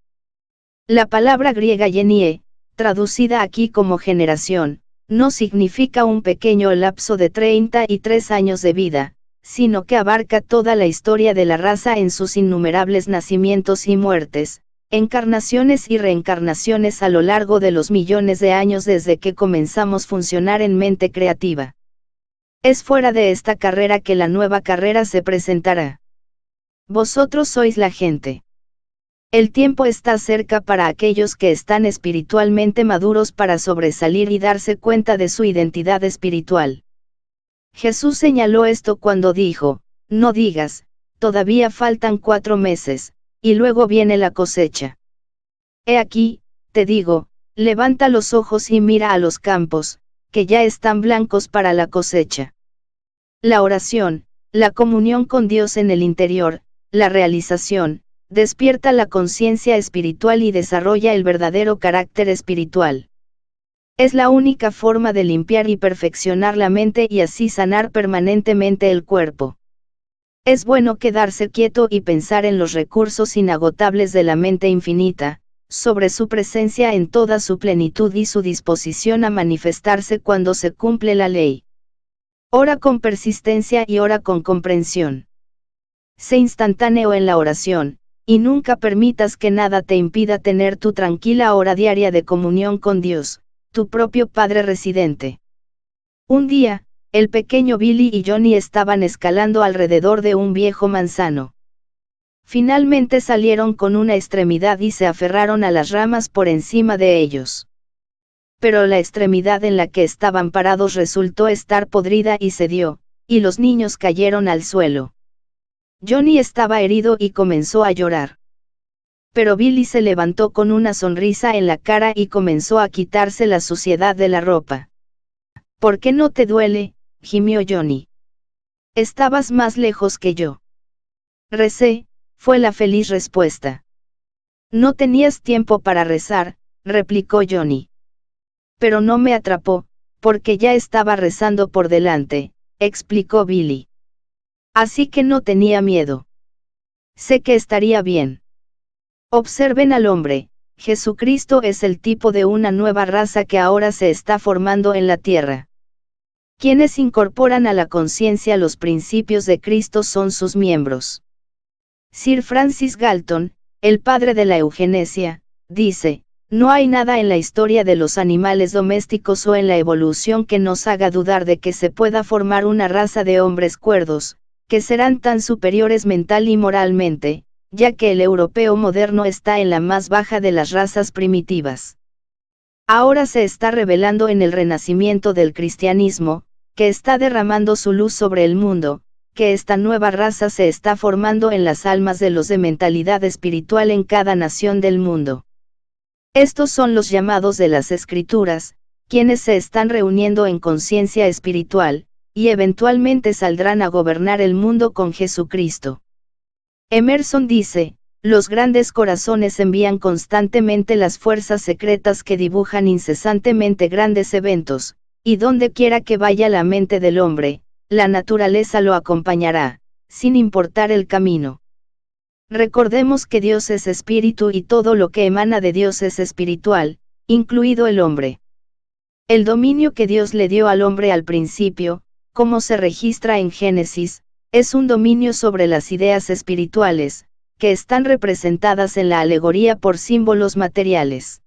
La palabra griega genie, traducida aquí como generación, no significa un pequeño lapso de 33 años de vida, sino que abarca toda la historia de la raza en sus innumerables nacimientos y muertes, encarnaciones y reencarnaciones a lo largo de los millones de años desde que comenzamos a funcionar en mente creativa. Es fuera de esta carrera que la nueva carrera se presentará. Vosotros sois la gente. El tiempo está cerca para aquellos que están espiritualmente maduros para sobresalir y darse cuenta de su identidad espiritual. Jesús señaló esto cuando dijo, no digas, todavía faltan 4 meses, y luego viene la cosecha. He aquí, te digo, levanta los ojos y mira a los campos, que ya están blancos para la cosecha. La oración, la comunión con Dios en el interior, la realización, despierta la conciencia espiritual y desarrolla el verdadero carácter espiritual. Es la única forma de limpiar y perfeccionar la mente y así sanar permanentemente el cuerpo. Es bueno quedarse quieto y pensar en los recursos inagotables de la mente infinita, sobre su presencia en toda su plenitud y su disposición a manifestarse cuando se cumple la ley. Ora con persistencia y ora con comprensión. Sé instantáneo en la oración, y nunca permitas que nada te impida tener tu tranquila hora diaria de comunión con Dios, tu propio Padre residente. Un día, el pequeño Billy y Johnny estaban escalando alrededor de un viejo manzano. Finalmente salieron con una extremidad y se aferraron a las ramas por encima de ellos. Pero la extremidad en la que estaban parados resultó estar podrida y cedió, y los niños cayeron al suelo. Johnny estaba herido y comenzó a llorar. Pero Billy se levantó con una sonrisa en la cara y comenzó a quitarse la suciedad de la ropa. ¿Por qué no te duele?, gimió Johnny. Estabas más lejos que yo. Recé, fue la feliz respuesta. No tenías tiempo para rezar, replicó Johnny. Pero no me atrapó, porque ya estaba rezando por delante, explicó Billy. Así que no tenía miedo. Sé que estaría bien. Observen al hombre, Jesucristo es el tipo de una nueva raza que ahora se está formando en la tierra. Quienes incorporan a la conciencia los principios de Cristo son sus miembros. Sir Francis Galton, el padre de la eugenesia, dice, no hay nada en la historia de los animales domésticos o en la evolución que nos haga dudar de que se pueda formar una raza de hombres cuerdos, que serán tan superiores mental y moralmente, ya que el europeo moderno está en la más baja de las razas primitivas. Ahora se está revelando en el renacimiento del cristianismo, que está derramando su luz sobre el mundo, que esta nueva raza se está formando en las almas de los de mentalidad espiritual en cada nación del mundo. Estos son los llamados de las Escrituras, quienes se están reuniendo en conciencia espiritual, y eventualmente saldrán a gobernar el mundo con Jesucristo. Emerson dice, los grandes corazones envían constantemente las fuerzas secretas que dibujan incesantemente grandes eventos, y donde quiera que vaya la mente del hombre, la naturaleza lo acompañará, sin importar el camino. Recordemos que Dios es espíritu y todo lo que emana de Dios es espiritual, incluido el hombre. El dominio que Dios le dio al hombre al principio, como se registra en Génesis, es un dominio sobre las ideas espirituales, que están representadas en la alegoría por símbolos materiales.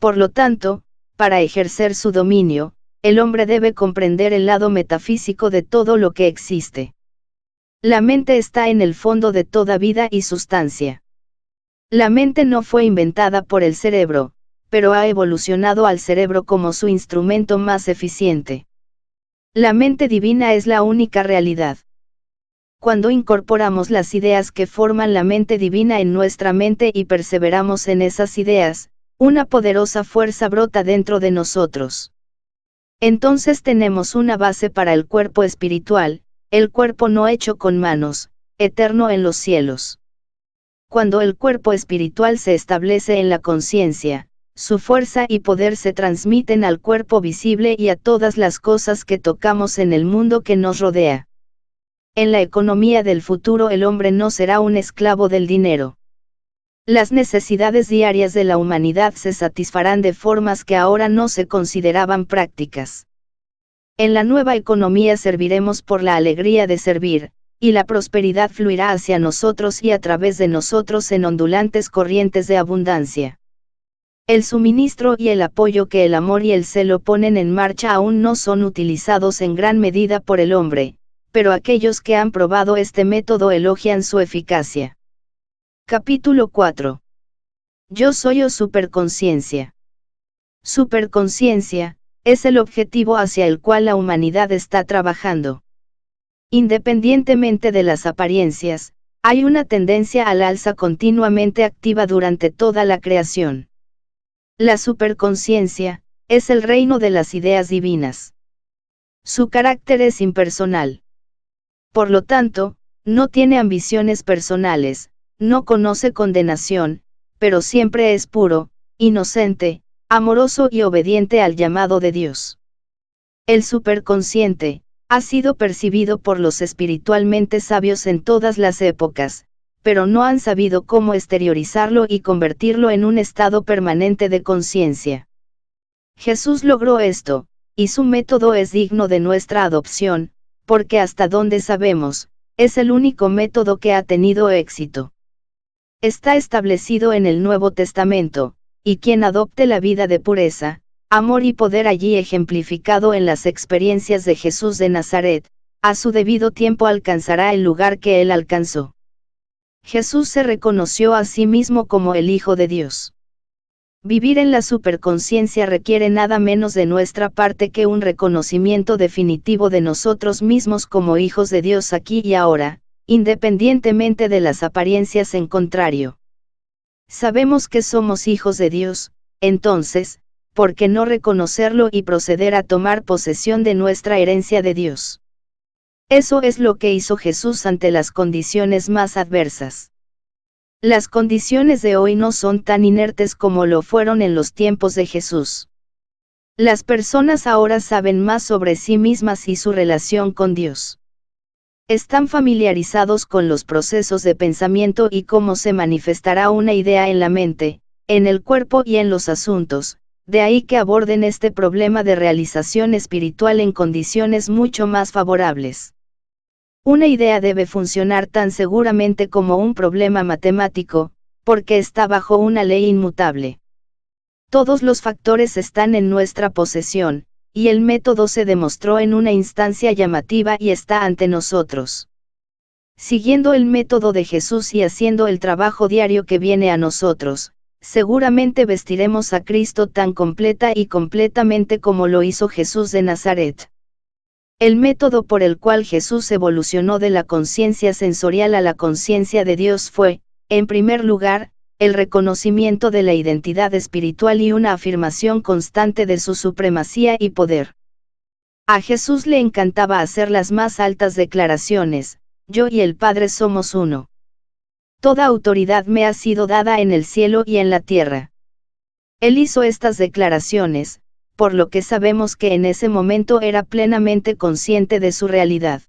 Por lo tanto, para ejercer su dominio, el hombre debe comprender el lado metafísico de todo lo que existe. La mente está en el fondo de toda vida y sustancia. La mente no fue inventada por el cerebro, pero ha evolucionado al cerebro como su instrumento más eficiente. La mente divina es la única realidad. Cuando incorporamos las ideas que forman la mente divina en nuestra mente y perseveramos en esas ideas, una poderosa fuerza brota dentro de nosotros. Entonces tenemos una base para el cuerpo espiritual, el cuerpo no hecho con manos, eterno en los cielos. Cuando el cuerpo espiritual se establece en la conciencia, su fuerza y poder se transmiten al cuerpo visible y a todas las cosas que tocamos en el mundo que nos rodea. En la economía del futuro el hombre no será un esclavo del dinero. Las necesidades diarias de la humanidad se satisfarán de formas que ahora no se consideraban prácticas. En la nueva economía serviremos por la alegría de servir, y la prosperidad fluirá hacia nosotros y a través de nosotros en ondulantes corrientes de abundancia. El suministro y el apoyo que el amor y el celo ponen en marcha aún no son utilizados en gran medida por el hombre, pero aquellos que han probado este método elogian su eficacia. Capítulo 4. Yo soy o superconciencia. Superconciencia es el objetivo hacia el cual la humanidad está trabajando. Independientemente de las apariencias, hay una tendencia al alza continuamente activa durante toda la creación. La superconciencia es el reino de las ideas divinas. Su carácter es impersonal. Por lo tanto, no tiene ambiciones personales, no conoce condenación, pero siempre es puro, inocente, amoroso y obediente al llamado de Dios. El superconsciente ha sido percibido por los espiritualmente sabios en todas las épocas, pero no han sabido cómo exteriorizarlo y convertirlo en un estado permanente de conciencia. Jesús logró esto, y su método es digno de nuestra adopción, porque hasta donde sabemos, es el único método que ha tenido éxito. Está establecido en el Nuevo Testamento, y quien adopte la vida de pureza, amor y poder allí ejemplificado en las experiencias de Jesús de Nazaret, a su debido tiempo alcanzará el lugar que él alcanzó. Jesús se reconoció a sí mismo como el Hijo de Dios. Vivir en la superconciencia requiere nada menos de nuestra parte que un reconocimiento definitivo de nosotros mismos como hijos de Dios aquí y ahora, independientemente de las apariencias en contrario. Sabemos que somos hijos de Dios, entonces, ¿por qué no reconocerlo y proceder a tomar posesión de nuestra herencia de Dios? Eso es lo que hizo Jesús ante las condiciones más adversas. Las condiciones de hoy no son tan inertes como lo fueron en los tiempos de Jesús. Las personas ahora saben más sobre sí mismas y su relación con Dios. Están familiarizados con los procesos de pensamiento y cómo se manifestará una idea en la mente, en el cuerpo y en los asuntos, de ahí que aborden este problema de realización espiritual en condiciones mucho más favorables. Una idea debe funcionar tan seguramente como un problema matemático, porque está bajo una ley inmutable. Todos los factores están en nuestra posesión, y el método se demostró en una instancia llamativa y está ante nosotros. Siguiendo el método de Jesús y haciendo el trabajo diario que viene a nosotros, seguramente vestiremos a Cristo tan completa y completamente como lo hizo Jesús de Nazaret. El método por el cual Jesús evolucionó de la conciencia sensorial a la conciencia de Dios fue, en primer lugar, el reconocimiento de la identidad espiritual y una afirmación constante de su supremacía y poder. A Jesús le encantaba hacer las más altas declaraciones: yo y el Padre somos uno. Toda autoridad me ha sido dada en el cielo y en la tierra. Él hizo estas declaraciones, por lo que sabemos que en ese momento era plenamente consciente de su realidad.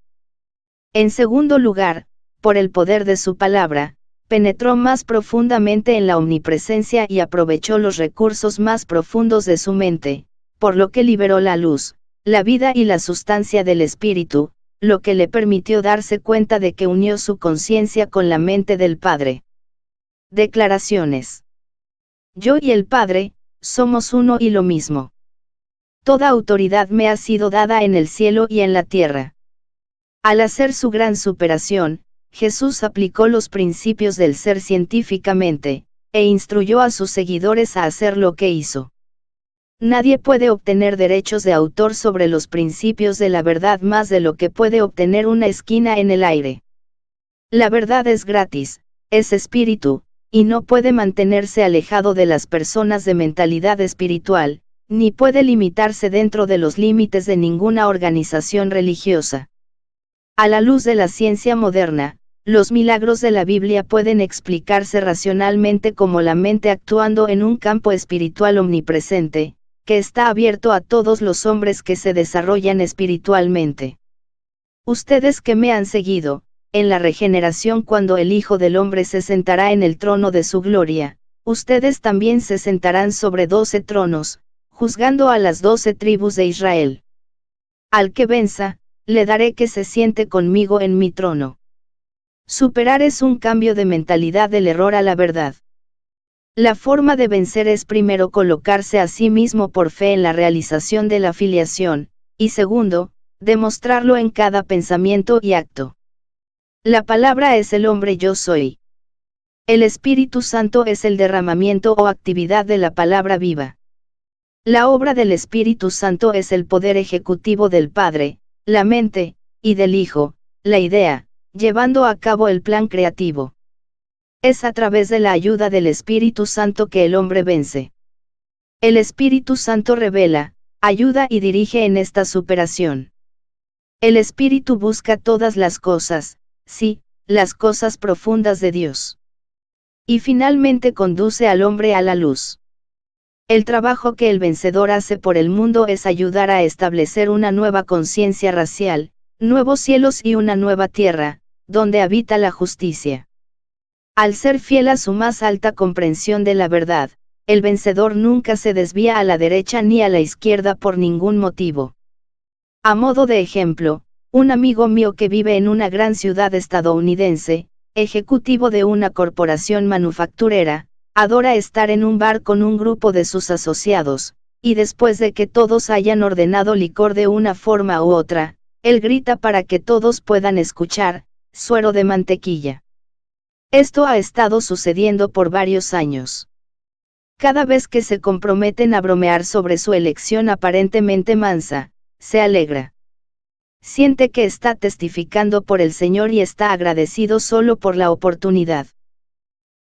En segundo lugar, por el poder de su palabra, penetró más profundamente en la omnipresencia y aprovechó los recursos más profundos de su mente, por lo que liberó la luz, la vida y la sustancia del espíritu, lo que le permitió darse cuenta de que unió su conciencia con la mente del Padre. Declaraciones. Yo y el Padre, somos uno y lo mismo. Toda autoridad me ha sido dada en el cielo y en la tierra. Al hacer su gran superación, Jesús aplicó los principios del ser científicamente, e instruyó a sus seguidores a hacer lo que hizo. Nadie puede obtener derechos de autor sobre los principios de la verdad más de lo que puede obtener una esquina en el aire. La verdad es gratis, es espíritu, y no puede mantenerse alejado de las personas de mentalidad espiritual, ni puede limitarse dentro de los límites de ninguna organización religiosa. A la luz de la ciencia moderna, los milagros de la Biblia pueden explicarse racionalmente como la mente actuando en un campo espiritual omnipresente, que está abierto a todos los hombres que se desarrollan espiritualmente. Ustedes que me han seguido, en la regeneración cuando el Hijo del Hombre se sentará en el trono de su gloria, ustedes también se sentarán sobre 12 tronos, juzgando a las 12 tribus de Israel. Al que venza, le daré que se siente conmigo en mi trono. Superar es un cambio de mentalidad del error a la verdad. La forma de vencer es primero colocarse a sí mismo por fe en la realización de la filiación, y segundo, demostrarlo en cada pensamiento y acto. La palabra es el hombre yo soy. El Espíritu Santo es el derramamiento o actividad de la palabra viva. La obra del Espíritu Santo es el poder ejecutivo del Padre, la mente, y del Hijo, la idea, llevando a cabo el plan creativo. Es a través de la ayuda del Espíritu Santo que el hombre vence. El Espíritu Santo revela, ayuda y dirige en esta superación. El Espíritu busca todas las cosas, sí, las cosas profundas de Dios. Y finalmente conduce al hombre a la luz. El trabajo que el vencedor hace por el mundo es ayudar a establecer una nueva conciencia racial, nuevos cielos y una nueva tierra, donde habita la justicia. Al ser fiel a su más alta comprensión de la verdad, el vencedor nunca se desvía a la derecha ni a la izquierda por ningún motivo. A modo de ejemplo, un amigo mío que vive en una gran ciudad estadounidense, ejecutivo de una corporación manufacturera, adora estar en un bar con un grupo de sus asociados, y después de que todos hayan ordenado licor de una forma u otra, él grita para que todos puedan escuchar, suero de mantequilla. Esto ha estado sucediendo por varios años. Cada vez que se comprometen a bromear sobre su elección aparentemente mansa, se alegra. Siente que está testificando por el Señor y está agradecido solo por la oportunidad.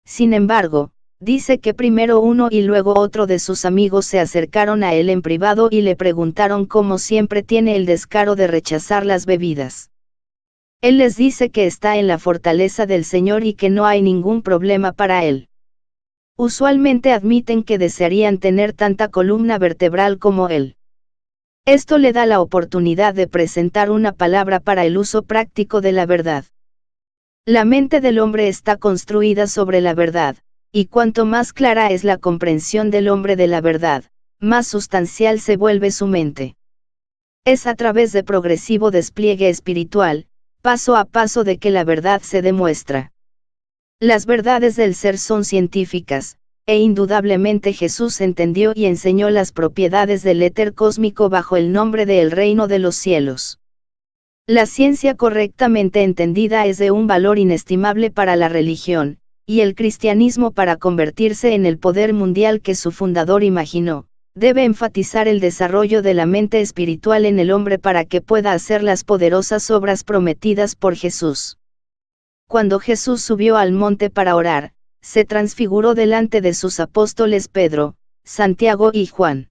Sin embargo, dice que primero uno y luego otro de sus amigos se acercaron a él en privado y le preguntaron cómo siempre tiene el descaro de rechazar las bebidas. Él les dice que está en la fortaleza del Señor y que no hay ningún problema para él. Usualmente admiten que desearían tener tanta columna vertebral como él. Esto le da la oportunidad de presentar una palabra para el uso práctico de la verdad. La mente del hombre está construida sobre la verdad, y cuanto más clara es la comprensión del hombre de la verdad, más sustancial se vuelve su mente. Es a través de progresivo despliegue espiritual, paso a paso de que la verdad se demuestra. Las verdades del ser son científicas, e indudablemente Jesús entendió y enseñó las propiedades del éter cósmico bajo el nombre de el reino de los cielos. La ciencia correctamente entendida es de un valor inestimable para la religión, y el cristianismo para convertirse en el poder mundial que su fundador imaginó, debe enfatizar el desarrollo de la mente espiritual en el hombre para que pueda hacer las poderosas obras prometidas por Jesús. Cuando Jesús subió al monte para orar, se transfiguró delante de sus apóstoles Pedro, Santiago y Juan.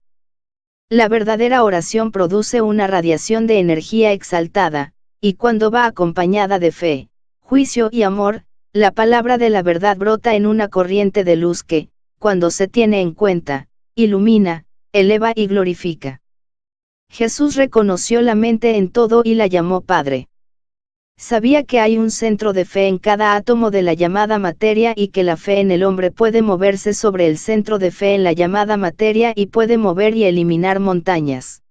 La verdadera oración produce una radiación de energía exaltada, y cuando va acompañada de fe, juicio y amor, la palabra de la verdad brota en una corriente de luz que, cuando se tiene en cuenta, ilumina, eleva y glorifica. Jesús reconoció la mente en todo y la llamó Padre. Sabía que hay un centro de fe en cada átomo de la llamada materia y que la fe en el hombre puede moverse sobre el centro de fe en la llamada materia y puede mover y eliminar montañas.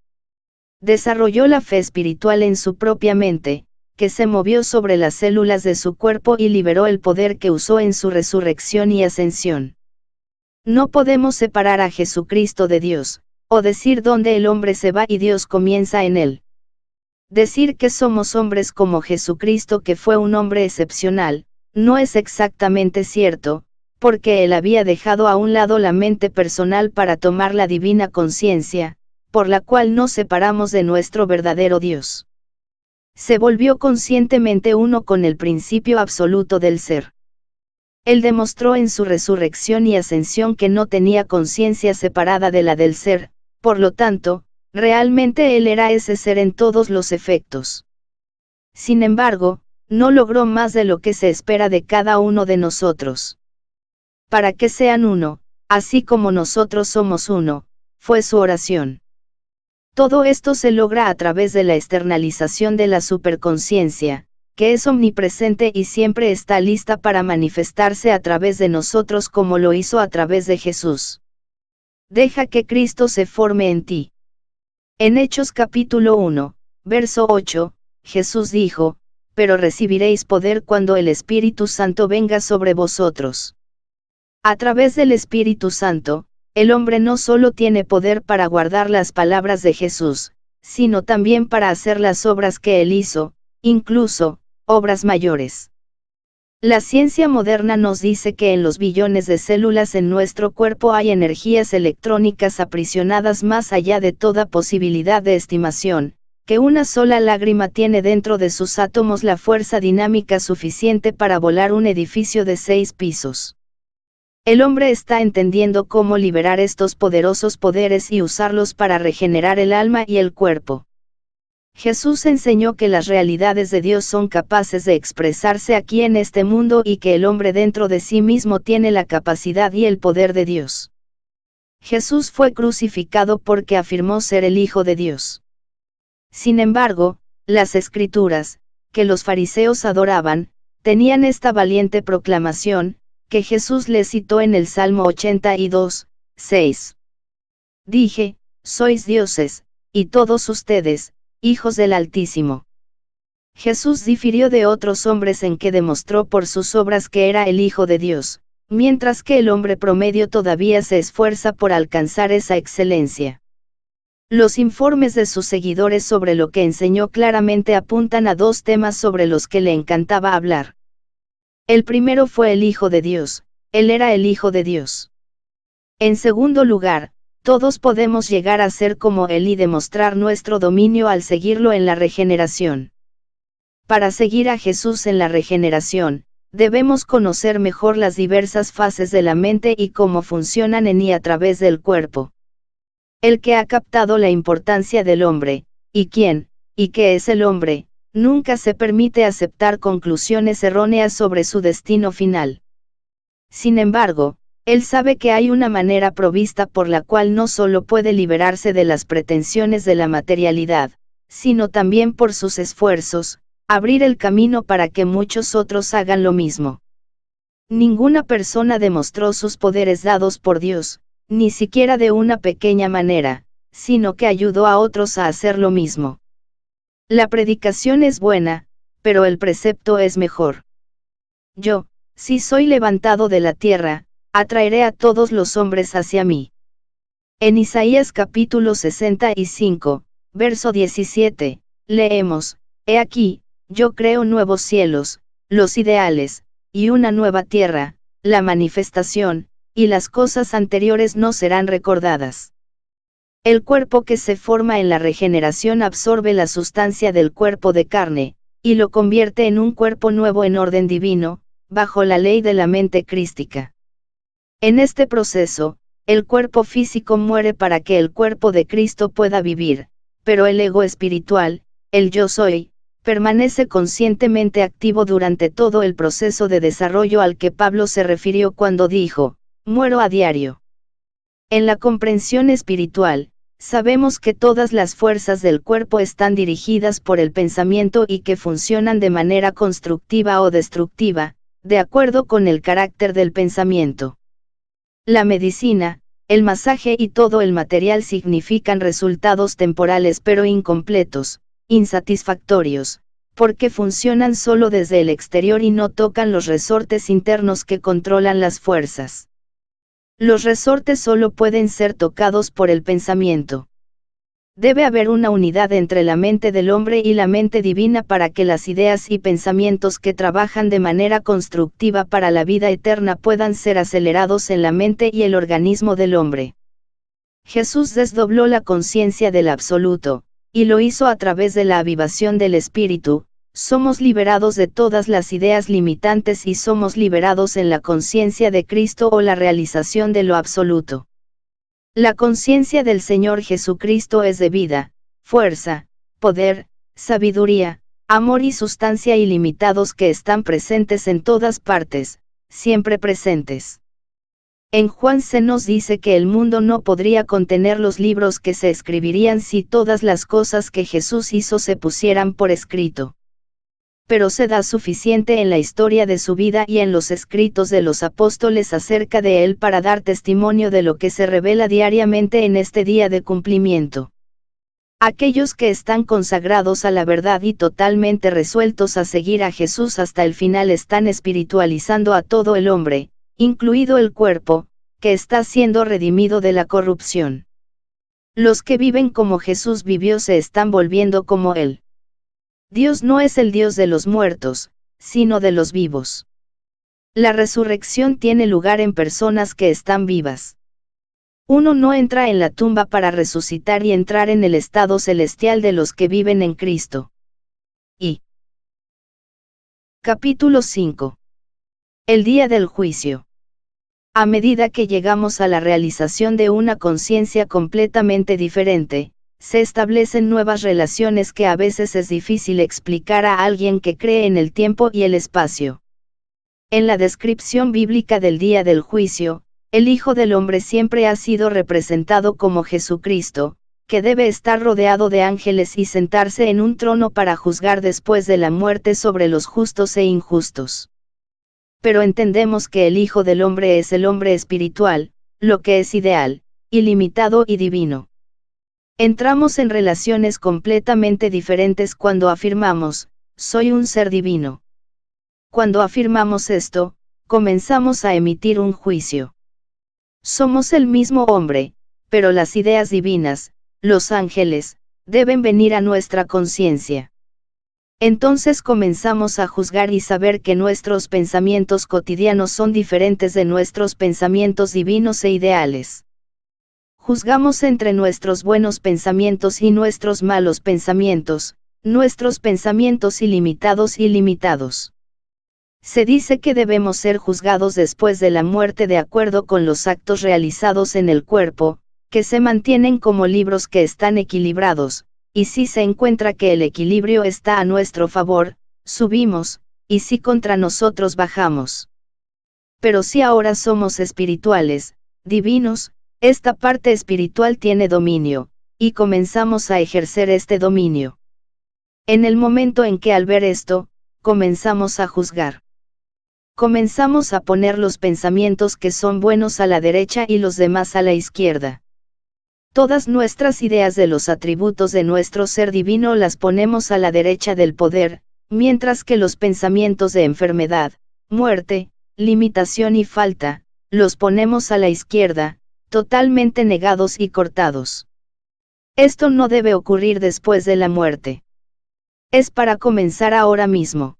Desarrolló la fe espiritual en su propia mente, que se movió sobre las células de su cuerpo y liberó el poder que usó en su resurrección y ascensión. No podemos separar a Jesucristo de Dios, o decir dónde el hombre se va y Dios comienza en él. Decir que somos hombres como Jesucristo, que fue un hombre excepcional, no es exactamente cierto, porque él había dejado a un lado la mente personal para tomar la divina conciencia, por la cual nos separamos de nuestro verdadero Dios. Se volvió conscientemente uno con el principio absoluto del ser. Él demostró en su resurrección y ascensión que no tenía conciencia separada de la del ser, por lo tanto, realmente él era ese ser en todos los efectos. Sin embargo, no logró más de lo que se espera de cada uno de nosotros. Para que sean uno, así como nosotros somos uno, fue su oración. Todo esto se logra a través de la externalización de la superconciencia, que es omnipresente y siempre está lista para manifestarse a través de nosotros como lo hizo a través de Jesús. Deja que Cristo se forme en ti. En Hechos capítulo 1, verso 8, Jesús dijo, pero recibiréis poder cuando el Espíritu Santo venga sobre vosotros. A través del Espíritu Santo, el hombre no solo tiene poder para guardar las palabras de Jesús, sino también para hacer las obras que él hizo, incluso, obras mayores. La ciencia moderna nos dice que en los billones de células en nuestro cuerpo hay energías electrónicas aprisionadas más allá de toda posibilidad de estimación, que una sola lágrima tiene dentro de sus átomos la fuerza dinámica suficiente para volar un edificio de 6 pisos. El hombre está entendiendo cómo liberar estos poderosos poderes y usarlos para regenerar el alma y el cuerpo. Jesús enseñó que las realidades de Dios son capaces de expresarse aquí en este mundo y que el hombre dentro de sí mismo tiene la capacidad y el poder de Dios. Jesús fue crucificado porque afirmó ser el Hijo de Dios. Sin embargo, las Escrituras, que los fariseos adoraban, tenían esta valiente proclamación, que Jesús les citó en el Salmo 82, 6. Dije, sois dioses, y todos ustedes, hijos del Altísimo. Jesús difirió de otros hombres en que demostró por sus obras que era el Hijo de Dios, mientras que el hombre promedio todavía se esfuerza por alcanzar esa excelencia. Los informes de sus seguidores sobre lo que enseñó claramente apuntan a 2 temas sobre los que le encantaba hablar. El primero fue el Hijo de Dios, él era el Hijo de Dios. En segundo lugar, todos podemos llegar a ser como Él y demostrar nuestro dominio al seguirlo en la regeneración. Para seguir a Jesús en la regeneración, debemos conocer mejor las diversas fases de la mente y cómo funcionan en y a través del cuerpo. El que ha captado la importancia del hombre, y quién, y qué es el hombre, nunca se permite aceptar conclusiones erróneas sobre su destino final. Sin embargo, él sabe que hay una manera provista por la cual no solo puede liberarse de las pretensiones de la materialidad, sino también por sus esfuerzos, abrir el camino para que muchos otros hagan lo mismo. Ninguna persona demostró sus poderes dados por Dios, ni siquiera de una pequeña manera, sino que ayudó a otros a hacer lo mismo. La predicación es buena, pero el precepto es mejor. Yo, si soy levantado de la tierra, atraeré a todos los hombres hacia mí. En Isaías capítulo 65, verso 17, leemos, He aquí, yo creo nuevos cielos, los ideales, y una nueva tierra, la manifestación, y las cosas anteriores no serán recordadas. El cuerpo que se forma en la regeneración absorbe la sustancia del cuerpo de carne, y lo convierte en un cuerpo nuevo en orden divino, bajo la ley de la mente crística. En este proceso, el cuerpo físico muere para que el cuerpo de Cristo pueda vivir, pero el ego espiritual, el yo soy, permanece conscientemente activo durante todo el proceso de desarrollo al que Pablo se refirió cuando dijo, muero a diario. En la comprensión espiritual, sabemos que todas las fuerzas del cuerpo están dirigidas por el pensamiento y que funcionan de manera constructiva o destructiva, de acuerdo con el carácter del pensamiento. La medicina, el masaje y todo el material significan resultados temporales pero incompletos, insatisfactorios, porque funcionan solo desde el exterior y no tocan los resortes internos que controlan las fuerzas. Los resortes solo pueden ser tocados por el pensamiento. Debe haber una unidad entre la mente del hombre y la mente divina para que las ideas y pensamientos que trabajan de manera constructiva para la vida eterna puedan ser acelerados en la mente y el organismo del hombre. Jesús desdobló la conciencia del absoluto, y lo hizo a través de la avivación del Espíritu. Somos liberados de todas las ideas limitantes y somos liberados en la conciencia de Cristo o la realización de lo absoluto. La conciencia del Señor Jesucristo es de vida, fuerza, poder, sabiduría, amor y sustancia ilimitados que están presentes en todas partes, siempre presentes. En Juan se nos dice que el mundo no podría contener los libros que se escribirían si todas las cosas que Jesús hizo se pusieran por escrito. pero se da suficiente en la historia de su vida y en los escritos de los apóstoles acerca de él para dar testimonio de lo que se revela diariamente en este día de cumplimiento. Aquellos que están consagrados a la verdad y totalmente resueltos a seguir a Jesús hasta el final están espiritualizando a todo el hombre, incluido el cuerpo, que está siendo redimido de la corrupción. Los que viven como Jesús vivió se están volviendo como Él. Dios no es el Dios de los muertos, sino de los vivos. La resurrección tiene lugar en personas que están vivas. Uno no entra en la tumba para resucitar y entrar en el estado celestial de los que viven en Cristo. Capítulo 5. El día del juicio. A medida que llegamos a la realización de una conciencia completamente diferente, se establecen nuevas relaciones que a veces es difícil explicar a alguien que cree en el tiempo y el espacio. En la descripción bíblica del día del juicio, el Hijo del Hombre siempre ha sido representado como Jesucristo, que debe estar rodeado de ángeles y sentarse en un trono para juzgar después de la muerte sobre los justos e injustos. Pero entendemos que el Hijo del Hombre es el hombre espiritual, lo que es ideal, ilimitado y divino. Entramos en relaciones completamente diferentes cuando afirmamos, soy un ser divino. Cuando afirmamos esto, comenzamos a emitir un juicio. Somos el mismo hombre, pero las ideas divinas, los ángeles, deben venir a nuestra conciencia. Entonces comenzamos a juzgar y saber que nuestros pensamientos cotidianos son diferentes de nuestros pensamientos divinos e ideales. Juzgamos entre nuestros buenos pensamientos y nuestros malos pensamientos, nuestros pensamientos ilimitados y limitados. Se dice que debemos ser juzgados después de la muerte de acuerdo con los actos realizados en el cuerpo, que se mantienen como libros que están equilibrados, y si se encuentra que el equilibrio está a nuestro favor, subimos, y si contra nosotros bajamos. Pero si ahora somos espirituales, divinos, esta parte espiritual tiene dominio, y comenzamos a ejercer este dominio. En el momento en que al ver esto, comenzamos a juzgar. Comenzamos a poner los pensamientos que son buenos a la derecha y los demás a la izquierda. Todas nuestras ideas de los atributos de nuestro ser divino las ponemos a la derecha del poder, mientras que los pensamientos de enfermedad, muerte, limitación y falta, los ponemos a la izquierda, totalmente negados y cortados. Esto no debe ocurrir después de la muerte. Es para comenzar ahora mismo.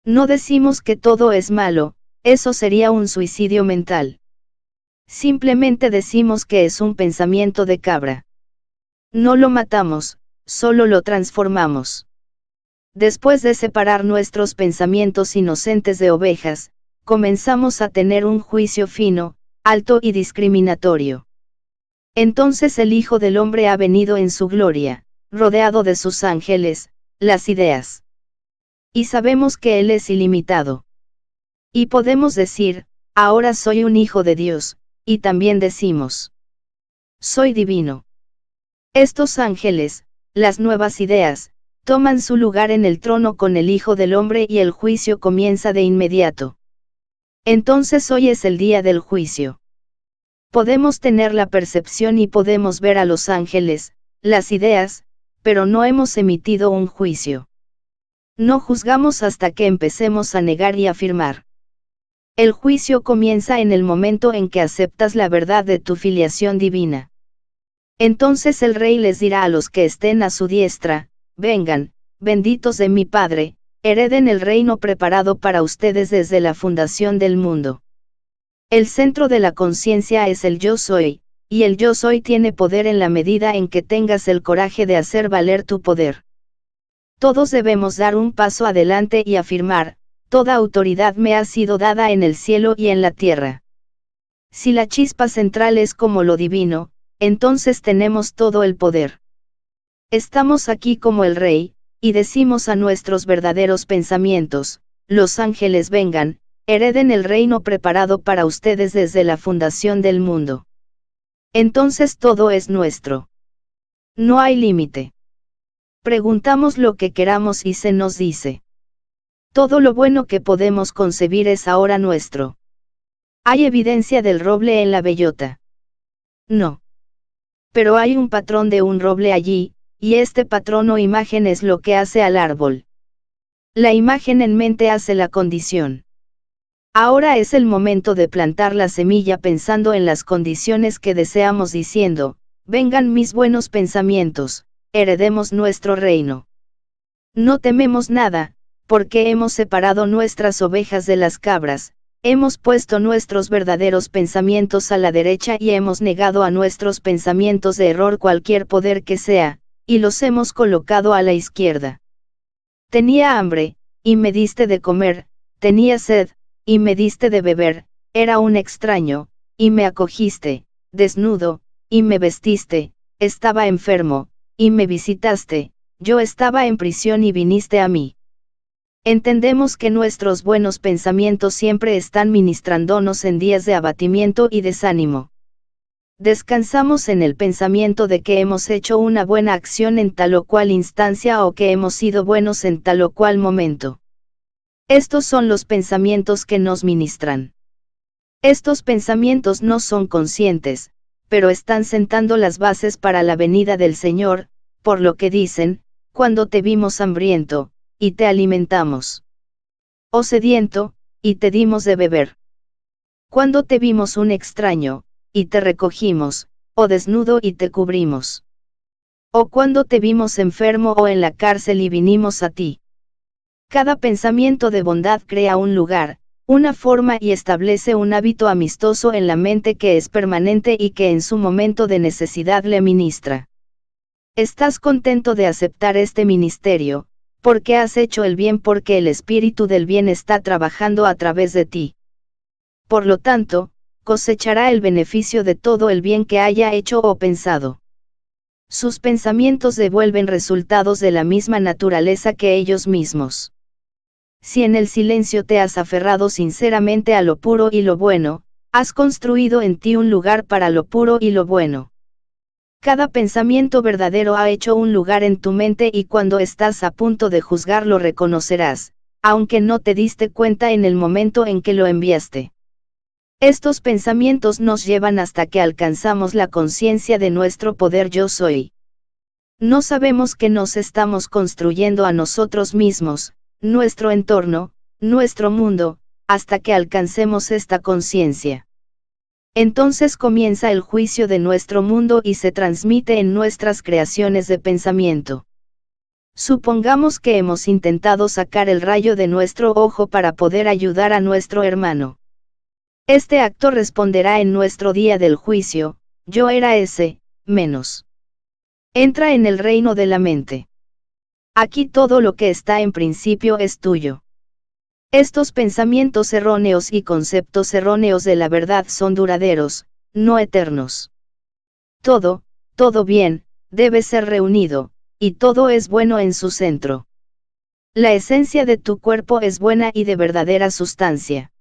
No decimos que todo es malo, eso sería un suicidio mental. Simplemente decimos que es un pensamiento de cabra. No lo matamos, solo lo transformamos. Después de separar nuestros pensamientos inocentes de ovejas, comenzamos a tener un juicio fino, alto y discriminatorio. Entonces el Hijo del Hombre ha venido en su gloria, rodeado de sus ángeles, las ideas. Y sabemos que Él es ilimitado. Y podemos decir, ahora soy un hijo de Dios, y también decimos, soy divino. Estos ángeles, las nuevas ideas, toman su lugar en el trono con el Hijo del Hombre y el juicio comienza de inmediato. Entonces hoy es el día del juicio. Podemos tener la percepción y podemos ver a los ángeles, las ideas, pero no hemos emitido un juicio. No juzgamos hasta que empecemos a negar y afirmar. El juicio comienza en el momento en que aceptas la verdad de tu filiación divina. Entonces el Rey les dirá a los que estén a su diestra, vengan, benditos de mi Padre, hereden el reino preparado para ustedes desde la fundación del mundo. El centro de la conciencia es el yo soy, y el yo soy tiene poder en la medida en que tengas el coraje de hacer valer tu poder. Todos debemos dar un paso adelante y afirmar, toda autoridad me ha sido dada en el cielo y en la tierra. Si la chispa central es como lo divino, entonces tenemos todo el poder. Estamos aquí como el Rey, y decimos a nuestros verdaderos pensamientos, los ángeles vengan, hereden el reino preparado para ustedes desde la fundación del mundo. Entonces todo es nuestro. No hay límite. Preguntamos lo que queramos y se nos dice. Todo lo bueno que podemos concebir es ahora nuestro. ¿Hay evidencia del roble en la bellota? No. Pero hay un patrón de un roble allí, y este patrón o imagen es lo que hace al árbol. La imagen en mente hace la condición. Ahora es el momento de plantar la semilla pensando en las condiciones que deseamos diciendo, vengan mis buenos pensamientos, heredemos nuestro reino. No tememos nada, porque hemos separado nuestras ovejas de las cabras, hemos puesto nuestros verdaderos pensamientos a la derecha y hemos negado a nuestros pensamientos de error cualquier poder que sea, y los hemos colocado a la izquierda. Tenía hambre, y me diste de comer, tenía sed, y me diste de beber, era un extraño, y me acogiste, desnudo, y me vestiste, estaba enfermo, y me visitaste, yo estaba en prisión y viniste a mí. Entendemos que nuestros buenos pensamientos siempre están ministrándonos en días de abatimiento y desánimo. Descansamos en el pensamiento de que hemos hecho una buena acción en tal o cual instancia o que hemos sido buenos en tal o cual momento. Estos son los pensamientos que nos ministran. Estos pensamientos no son conscientes, pero están sentando las bases para la venida del Señor, por lo que dicen, cuando te vimos hambriento, y te alimentamos. O sediento, y te dimos de beber. Cuando te vimos un extraño, y te recogimos, o desnudo y te cubrimos. O cuando te vimos enfermo o en la cárcel y vinimos a ti. Cada pensamiento de bondad crea un lugar, una forma y establece un hábito amistoso en la mente que es permanente y que en su momento de necesidad le ministra. ¿Estás contento de aceptar este ministerio, porque has hecho el bien porque el espíritu del bien está trabajando a través de ti? Por lo tanto, cosechará el beneficio de todo el bien que haya hecho o pensado. Sus pensamientos devuelven resultados de la misma naturaleza que ellos mismos. Si en el silencio te has aferrado sinceramente a lo puro y lo bueno, has construido en ti un lugar para lo puro y lo bueno. Cada pensamiento verdadero ha hecho un lugar en tu mente y cuando estás a punto de juzgar lo reconocerás, aunque no te diste cuenta en el momento en que lo enviaste. Estos pensamientos nos llevan hasta que alcanzamos la conciencia de nuestro poder yo soy. No sabemos que nos estamos construyendo a nosotros mismos, nuestro entorno, nuestro mundo, hasta que alcancemos esta conciencia. Entonces comienza el juicio de nuestro mundo y se transmite en nuestras creaciones de pensamiento. Supongamos que hemos intentado sacar el rayo de nuestro ojo para poder ayudar a nuestro hermano. Este acto responderá en nuestro día del juicio, yo era ese, menos. Entra en el reino de la mente. Aquí todo lo que está en principio es tuyo. Estos pensamientos erróneos y conceptos erróneos de la verdad son duraderos, no eternos. Todo bien, debe ser reunido, y todo es bueno en su centro. La esencia de tu cuerpo es buena y de verdadera sustancia.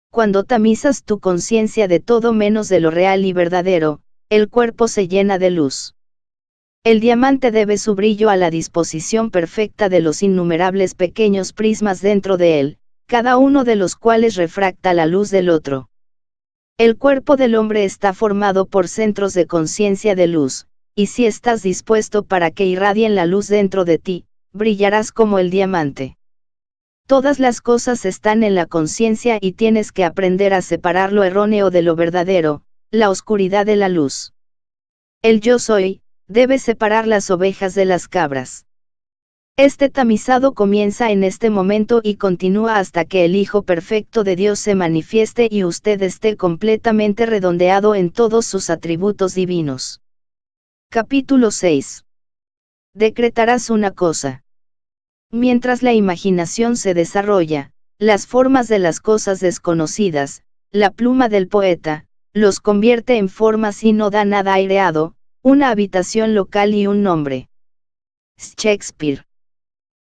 Cuando tamizas tu conciencia de todo menos de lo real y verdadero, el cuerpo se llena de luz. El diamante debe su brillo a la disposición perfecta de los innumerables pequeños prismas dentro de él, cada uno de los cuales refracta la luz del otro. El cuerpo del hombre está formado por centros de conciencia de luz, y si estás dispuesto para que irradien la luz dentro de ti, brillarás como el diamante. Todas las cosas están en la conciencia y tienes que aprender a separar lo erróneo de lo verdadero, la oscuridad de la luz. El yo soy, debe separar las ovejas de las cabras. Este tamizado comienza en este momento y continúa hasta que el Hijo Perfecto de Dios se manifieste y usted esté completamente redondeado en todos sus atributos divinos. Capítulo 6. Decretarás una cosa. Mientras la imaginación se desarrolla, las formas de las cosas desconocidas, la pluma del poeta, los convierte en formas y no da nada aireado, una habitación local y un nombre. Shakespeare.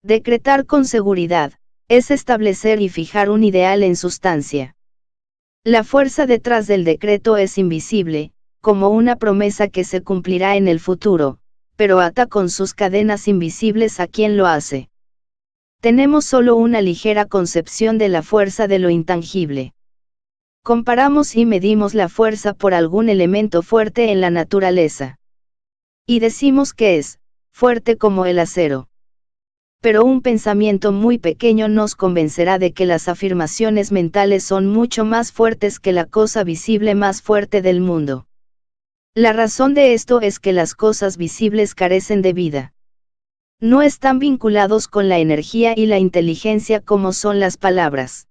Decretar con seguridad, es establecer y fijar un ideal en sustancia. La fuerza detrás del decreto es invisible, como una promesa que se cumplirá en el futuro, pero ata con sus cadenas invisibles a quien lo hace. tenemos solo una ligera concepción de la fuerza de lo intangible. Comparamos y medimos la fuerza por algún elemento fuerte en la naturaleza. Y decimos que es fuerte como el acero. Pero un pensamiento muy pequeño nos convencerá de que las afirmaciones mentales son mucho más fuertes que la cosa visible más fuerte del mundo. La razón de esto es que las cosas visibles carecen de vida. No están vinculados con la energía y la inteligencia como son las palabras.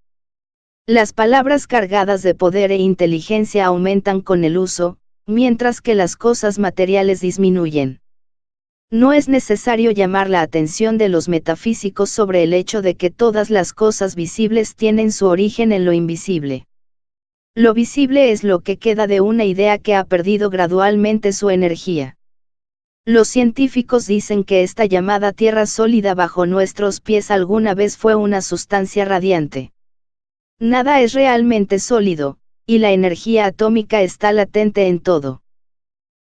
Las palabras cargadas de poder e inteligencia aumentan con el uso, mientras que las cosas materiales disminuyen. No es necesario llamar la atención de los metafísicos sobre el hecho de que todas las cosas visibles tienen su origen en lo invisible. Lo visible es lo que queda de una idea que ha perdido gradualmente su energía. Los científicos dicen que esta llamada tierra sólida bajo nuestros pies alguna vez fue una sustancia radiante. Nada es realmente sólido, y la energía atómica está latente en todo.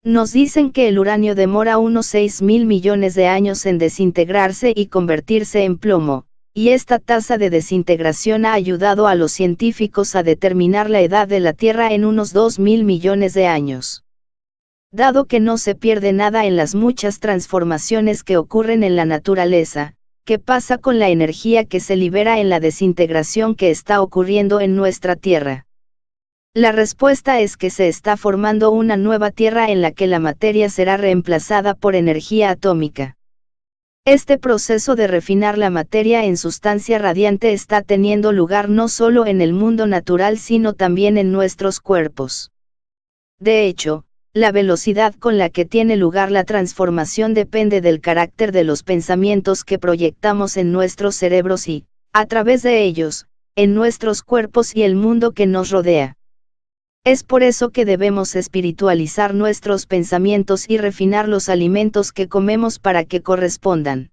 Nos dicen que el uranio demora unos 6.000 millones de años en desintegrarse y convertirse en plomo, y esta tasa de desintegración ha ayudado a los científicos a determinar la edad de la Tierra en unos 2.000 millones de años. Dado que no se pierde nada en las muchas transformaciones que ocurren en la naturaleza, ¿qué pasa con la energía que se libera en la desintegración que está ocurriendo en nuestra Tierra? La respuesta es que se está formando una nueva Tierra en la que la materia será reemplazada por energía atómica. Este proceso de refinar la materia en sustancia radiante está teniendo lugar no solo en el mundo natural sino también en nuestros cuerpos. De hecho, la velocidad con la que tiene lugar la transformación depende del carácter de los pensamientos que proyectamos en nuestros cerebros y, a través de ellos, en nuestros cuerpos y el mundo que nos rodea. Es por eso que debemos espiritualizar nuestros pensamientos y refinar los alimentos que comemos para que correspondan.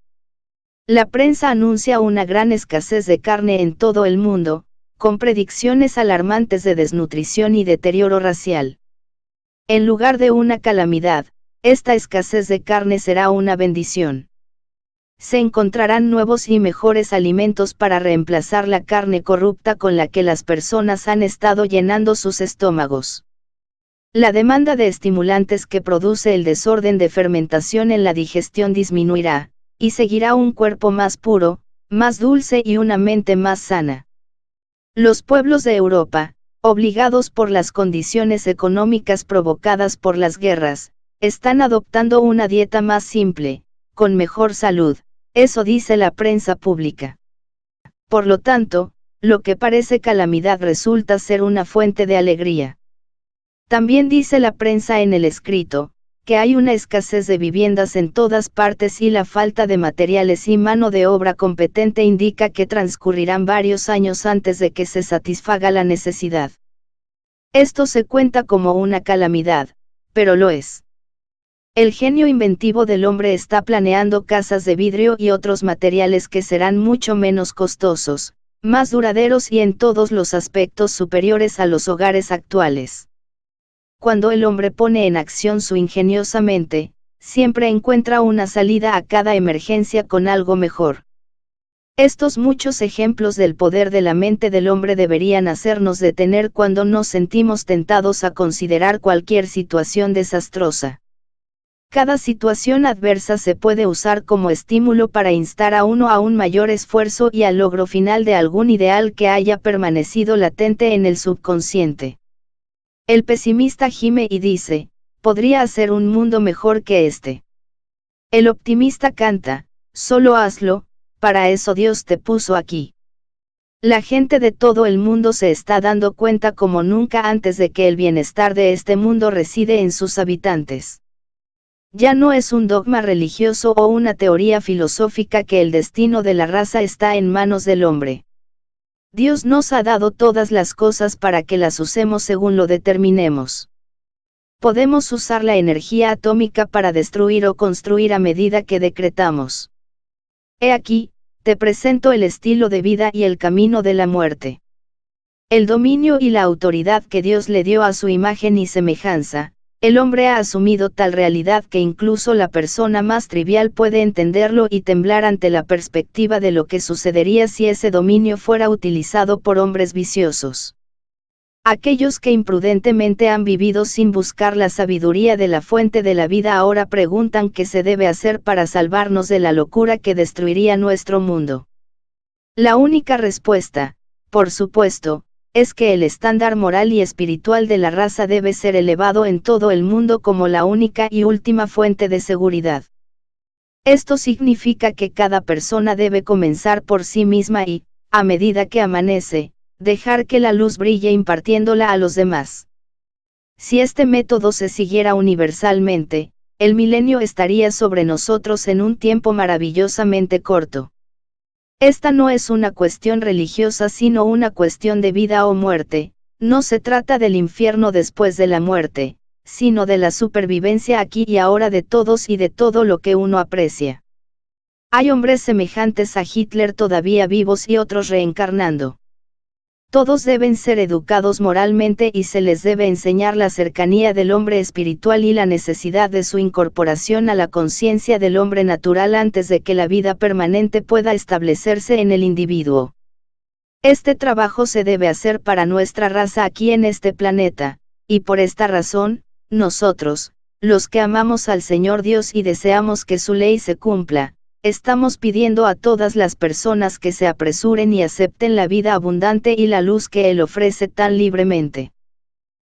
La prensa anuncia una gran escasez de carne en todo el mundo, con predicciones alarmantes de desnutrición y deterioro racial. En lugar de una calamidad, esta escasez de carne será una bendición. Se encontrarán nuevos y mejores alimentos para reemplazar la carne corrupta con la que las personas han estado llenando sus estómagos. La demanda de estimulantes que produce el desorden de fermentación en la digestión disminuirá, y seguirá un cuerpo más puro, más dulce y una mente más sana. Los pueblos de Europa, obligados por las condiciones económicas provocadas por las guerras, están adoptando una dieta más simple, con mejor salud, eso dice la prensa pública. Por lo tanto, lo que parece calamidad resulta ser una fuente de alegría. También dice la prensa en el escrito, que hay una escasez de viviendas en todas partes y la falta de materiales y mano de obra competente indica que transcurrirán varios años antes de que se satisfaga la necesidad. Esto se cuenta como una calamidad, pero lo es. El genio inventivo del hombre está planeando casas de vidrio y otros materiales que serán mucho menos costosos, más duraderos y en todos los aspectos superiores a los hogares actuales. Cuando el hombre pone en acción su ingeniosa mente, siempre encuentra una salida a cada emergencia con algo mejor. Estos muchos ejemplos del poder de la mente del hombre deberían hacernos detener cuando nos sentimos tentados a considerar cualquier situación desastrosa. Cada situación adversa se puede usar como estímulo para instar a uno a un mayor esfuerzo y al logro final de algún ideal que haya permanecido latente en el subconsciente. El pesimista gime y dice, podría hacer un mundo mejor que este. El optimista canta, solo hazlo, para eso Dios te puso aquí. La gente de todo el mundo se está dando cuenta como nunca antes de que el bienestar de este mundo reside en sus habitantes. Ya no es un dogma religioso o una teoría filosófica que el destino de la raza está en manos del hombre. Dios nos ha dado todas las cosas para que las usemos según lo determinemos. Podemos usar la energía atómica para destruir o construir a medida que decretamos. He aquí, te presento el estilo de vida y el camino de la muerte. El dominio y la autoridad que Dios le dio a su imagen y semejanza, El hombre ha asumido tal realidad que incluso la persona más trivial puede entenderlo y temblar ante la perspectiva de lo que sucedería si ese dominio fuera utilizado por hombres viciosos. Aquellos que imprudentemente han vivido sin buscar la sabiduría de la fuente de la vida ahora preguntan qué se debe hacer para salvarnos de la locura que destruiría nuestro mundo. La única respuesta, por supuesto, es que el estándar moral y espiritual de la raza debe ser elevado en todo el mundo como la única y última fuente de seguridad. Esto significa que cada persona debe comenzar por sí misma y, a medida que amanece, dejar que la luz brille impartiéndola a los demás. Si este método se siguiera universalmente, el milenio estaría sobre nosotros en un tiempo maravillosamente corto. Esta no es una cuestión religiosa sino una cuestión de vida o muerte, no se trata del infierno después de la muerte, sino de la supervivencia aquí y ahora de todos y de todo lo que uno aprecia. Hay hombres semejantes a Hitler todavía vivos y otros reencarnando. Todos deben ser educados moralmente y se les debe enseñar la cercanía del hombre espiritual y la necesidad de su incorporación a la conciencia del hombre natural antes de que la vida permanente pueda establecerse en el individuo. Este trabajo se debe hacer para nuestra raza aquí en este planeta, y por esta razón, nosotros, los que amamos al Señor Dios y deseamos que su ley se cumpla, estamos pidiendo a todas las personas que se apresuren y acepten la vida abundante y la luz que Él ofrece tan libremente.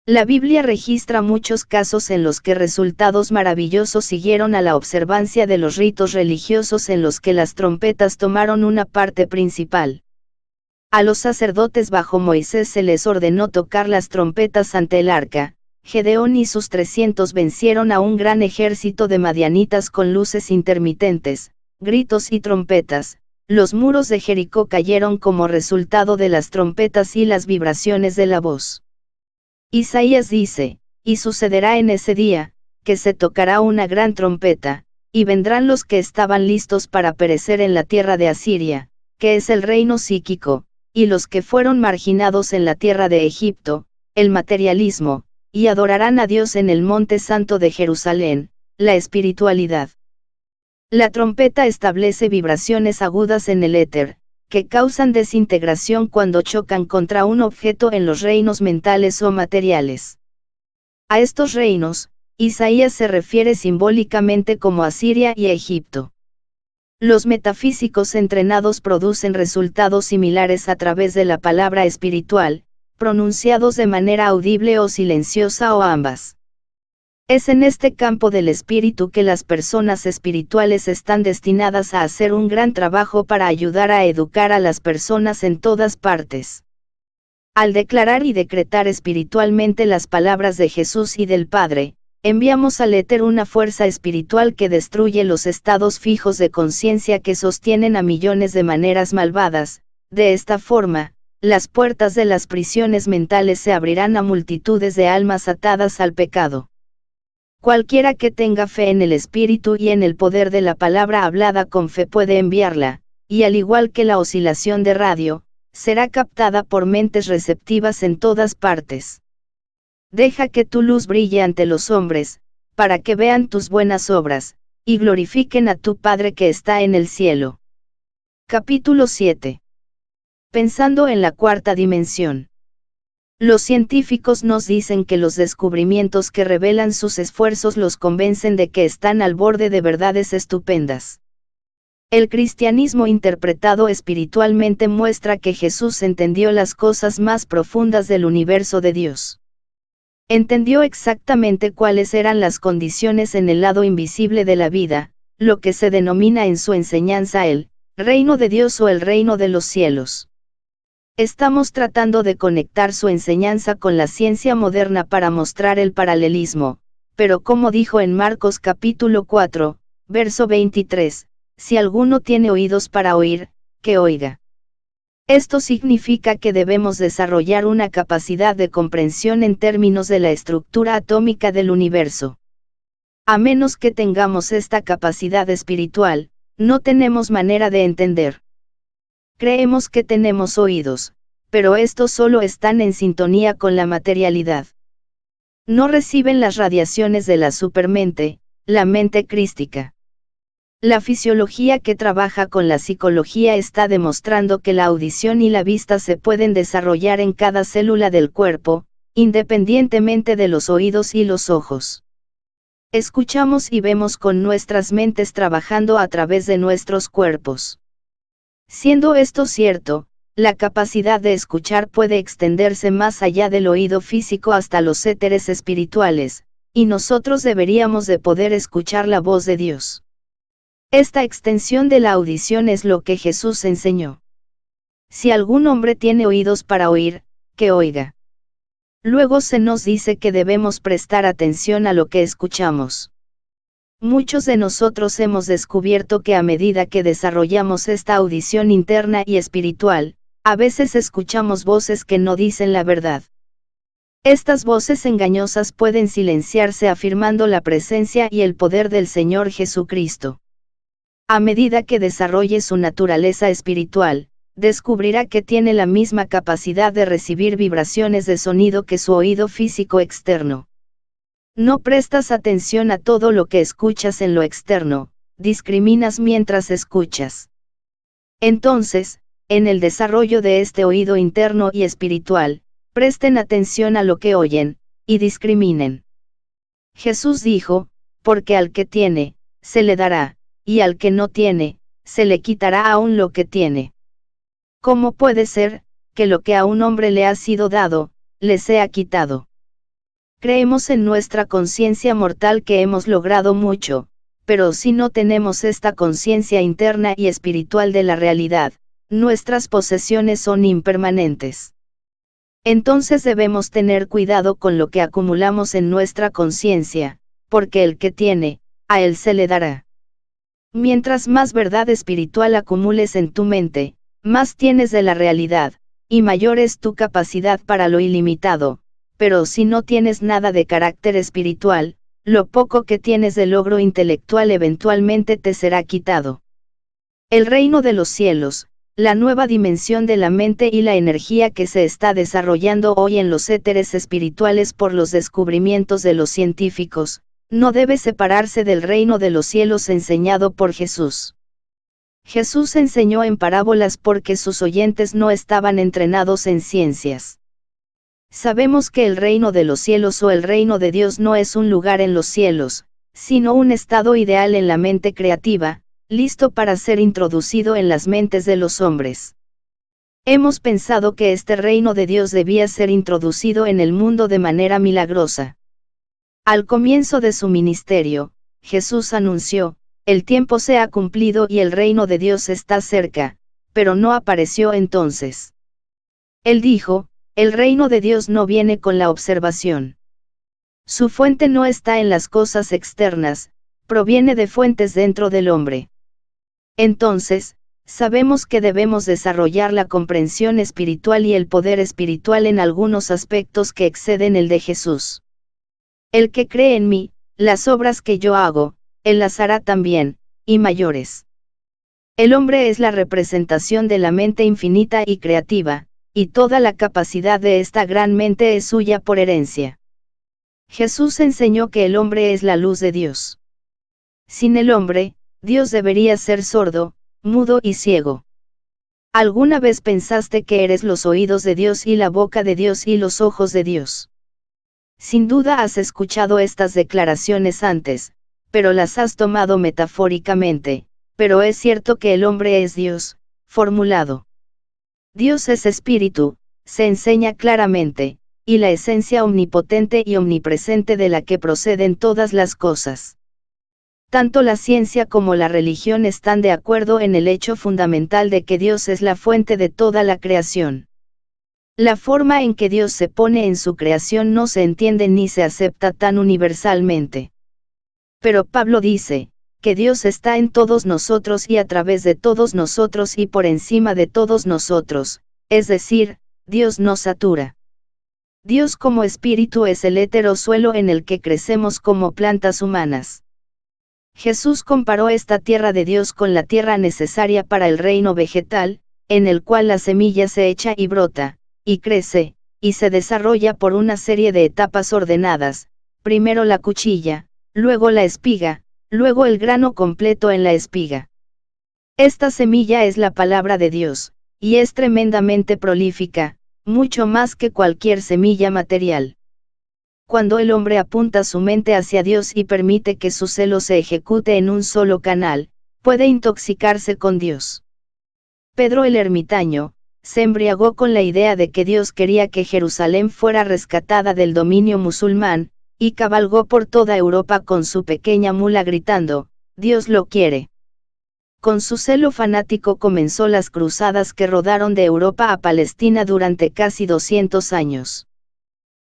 La Biblia registra muchos casos en los que resultados maravillosos siguieron a la observancia de los ritos religiosos en los que las trompetas tomaron una parte principal. A los sacerdotes bajo Moisés se les ordenó tocar las trompetas ante el arca. Gedeón y sus 300 vencieron a un gran ejército de madianitas con luces intermitentes, gritos y trompetas. Los muros de Jericó cayeron como resultado de las trompetas y las vibraciones de la voz. Isaías dice, y sucederá en ese día, que se tocará una gran trompeta, y vendrán los que estaban listos para perecer en la tierra de Asiria, que es el reino psíquico, y los que fueron marginados en la tierra de Egipto, el materialismo, y adorarán a Dios en el monte santo de Jerusalén, la espiritualidad. La trompeta establece vibraciones agudas en el éter, que causan desintegración cuando chocan contra un objeto en los reinos mentales o materiales. A estos reinos, Isaías se refiere simbólicamente como Asiria y Egipto. Los metafísicos entrenados producen resultados similares a través de la palabra espiritual, pronunciados de manera audible o silenciosa o ambas. Es en este campo del espíritu que las personas espirituales están destinadas a hacer un gran trabajo para ayudar a educar a las personas en todas partes. Al declarar y decretar espiritualmente las palabras de Jesús y del Padre, enviamos al éter una fuerza espiritual que destruye los estados fijos de conciencia que sostienen a millones de maneras malvadas. De esta forma, las puertas de las prisiones mentales se abrirán a multitudes de almas atadas al pecado. Cualquiera que tenga fe en el Espíritu y en el poder de la palabra hablada con fe puede enviarla, y al igual que la oscilación de radio, será captada por mentes receptivas en todas partes. Deja que tu luz brille ante los hombres, para que vean tus buenas obras, y glorifiquen a tu Padre que está en el cielo. Capítulo 7. Pensando en la cuarta dimensión. Los científicos nos dicen que los descubrimientos que revelan sus esfuerzos los convencen de que están al borde de verdades estupendas. El cristianismo interpretado espiritualmente muestra que Jesús entendió las cosas más profundas del universo de Dios. Entendió exactamente cuáles eran las condiciones en el lado invisible de la vida, lo que se denomina en su enseñanza el reino de Dios o el reino de los cielos. Estamos tratando de conectar su enseñanza con la ciencia moderna para mostrar el paralelismo, pero como dijo en Marcos capítulo 4, verso 23, si alguno tiene oídos para oír, que oiga. Esto significa que debemos desarrollar una capacidad de comprensión en términos de la estructura atómica del universo. A menos que tengamos esta capacidad espiritual, no tenemos manera de entender. Creemos que tenemos oídos, pero estos solo están en sintonía con la materialidad. No reciben las radiaciones de la supermente, la mente crística. La fisiología que trabaja con la psicología está demostrando que la audición y la vista se pueden desarrollar en cada célula del cuerpo, independientemente de los oídos y los ojos. Escuchamos y vemos con nuestras mentes trabajando a través de nuestros cuerpos. Siendo esto cierto, la capacidad de escuchar puede extenderse más allá del oído físico hasta los éteres espirituales, y nosotros deberíamos de poder escuchar la voz de Dios. Esta extensión de la audición es lo que Jesús enseñó. Si algún hombre tiene oídos para oír, que oiga. Luego se nos dice que debemos prestar atención a lo que escuchamos. Muchos de nosotros hemos descubierto que a medida que desarrollamos esta audición interna y espiritual, a veces escuchamos voces que no dicen la verdad. Estas voces engañosas pueden silenciarse afirmando la presencia y el poder del Señor Jesucristo. A medida que desarrolle su naturaleza espiritual, descubrirá que tiene la misma capacidad de recibir vibraciones de sonido que su oído físico externo. No prestas atención a todo lo que escuchas en lo externo, discriminas mientras escuchas. Entonces, en el desarrollo de este oído interno y espiritual, presten atención a lo que oyen, y discriminen. Jesús dijo, porque al que tiene, se le dará, y al que no tiene, se le quitará aún lo que tiene. ¿Cómo puede ser, que lo que a un hombre le ha sido dado, le sea quitado? Creemos en nuestra conciencia mortal que hemos logrado mucho, pero si no tenemos esta conciencia interna y espiritual de la realidad, nuestras posesiones son impermanentes. Entonces debemos tener cuidado con lo que acumulamos en nuestra conciencia, porque el que tiene, a él se le dará. Mientras más verdad espiritual acumules en tu mente, más tienes de la realidad, y mayor es tu capacidad para lo ilimitado, pero si no tienes nada de carácter espiritual, lo poco que tienes de logro intelectual eventualmente te será quitado. El reino de los cielos, la nueva dimensión de la mente y la energía que se está desarrollando hoy en los éteres espirituales por los descubrimientos de los científicos, no debe separarse del reino de los cielos enseñado por Jesús. Jesús enseñó en parábolas porque sus oyentes no estaban entrenados en ciencias. Sabemos que el reino de los cielos o el reino de Dios no es un lugar en los cielos, sino un estado ideal en la mente creativa, listo para ser introducido en las mentes de los hombres. Hemos pensado que este reino de Dios debía ser introducido en el mundo de manera milagrosa. Al comienzo de su ministerio, Jesús anunció, el tiempo se ha cumplido y el reino de Dios está cerca, pero no apareció entonces. Él dijo, el reino de Dios no viene con la observación. Su fuente no está en las cosas externas, proviene de fuentes dentro del hombre. Entonces, sabemos que debemos desarrollar la comprensión espiritual y el poder espiritual en algunos aspectos que exceden el de Jesús. El que cree en mí, las obras que yo hago, él las hará también, y mayores. El hombre es la representación de la mente infinita y creativa, y toda la capacidad de esta gran mente es suya por herencia. Jesús enseñó que el hombre es la luz de Dios. Sin el hombre, Dios debería ser sordo, mudo y ciego. ¿Alguna vez pensaste que eres los oídos de Dios y la boca de Dios y los ojos de Dios? Sin duda has escuchado estas declaraciones antes, pero las has tomado metafóricamente, pero es cierto que el hombre es Dios, formulado. Dios es espíritu, se enseña claramente, y la esencia omnipotente y omnipresente de la que proceden todas las cosas. Tanto la ciencia como la religión están de acuerdo en el hecho fundamental de que Dios es la fuente de toda la creación. La forma en que Dios se pone en su creación no se entiende ni se acepta tan universalmente. Pero Pablo dice, que Dios está en todos nosotros y a través de todos nosotros y por encima de todos nosotros, es decir, Dios nos satura. Dios como espíritu es el étero suelo en el que crecemos como plantas humanas. Jesús comparó esta tierra de Dios con la tierra necesaria para el reino vegetal, en el cual la semilla se echa y brota, y crece, y se desarrolla por una serie de etapas ordenadas, primero la cuchilla, luego la espiga, luego el grano completo en la espiga. Esta semilla es la palabra de Dios, y es tremendamente prolífica, mucho más que cualquier semilla material. Cuando el hombre apunta su mente hacia Dios y permite que su celo se ejecute en un solo canal, puede intoxicarse con Dios. Pedro el ermitaño, se embriagó con la idea de que Dios quería que Jerusalén fuera rescatada del dominio musulmán, y cabalgó por toda Europa con su pequeña mula gritando, Dios lo quiere. Con su celo fanático comenzó las cruzadas que rodaron de Europa a Palestina durante casi 200 años.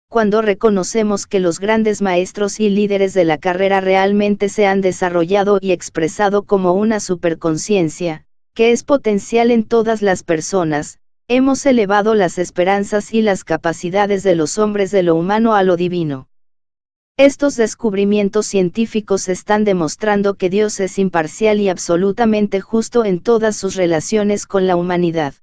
Cuando reconocemos que los grandes maestros y líderes de la carrera realmente se han desarrollado y expresado como una superconciencia, que es potencial en todas las personas, hemos elevado las esperanzas y las capacidades de los hombres de lo humano a lo divino. Estos descubrimientos científicos están demostrando que Dios es imparcial y absolutamente justo en todas sus relaciones con la humanidad.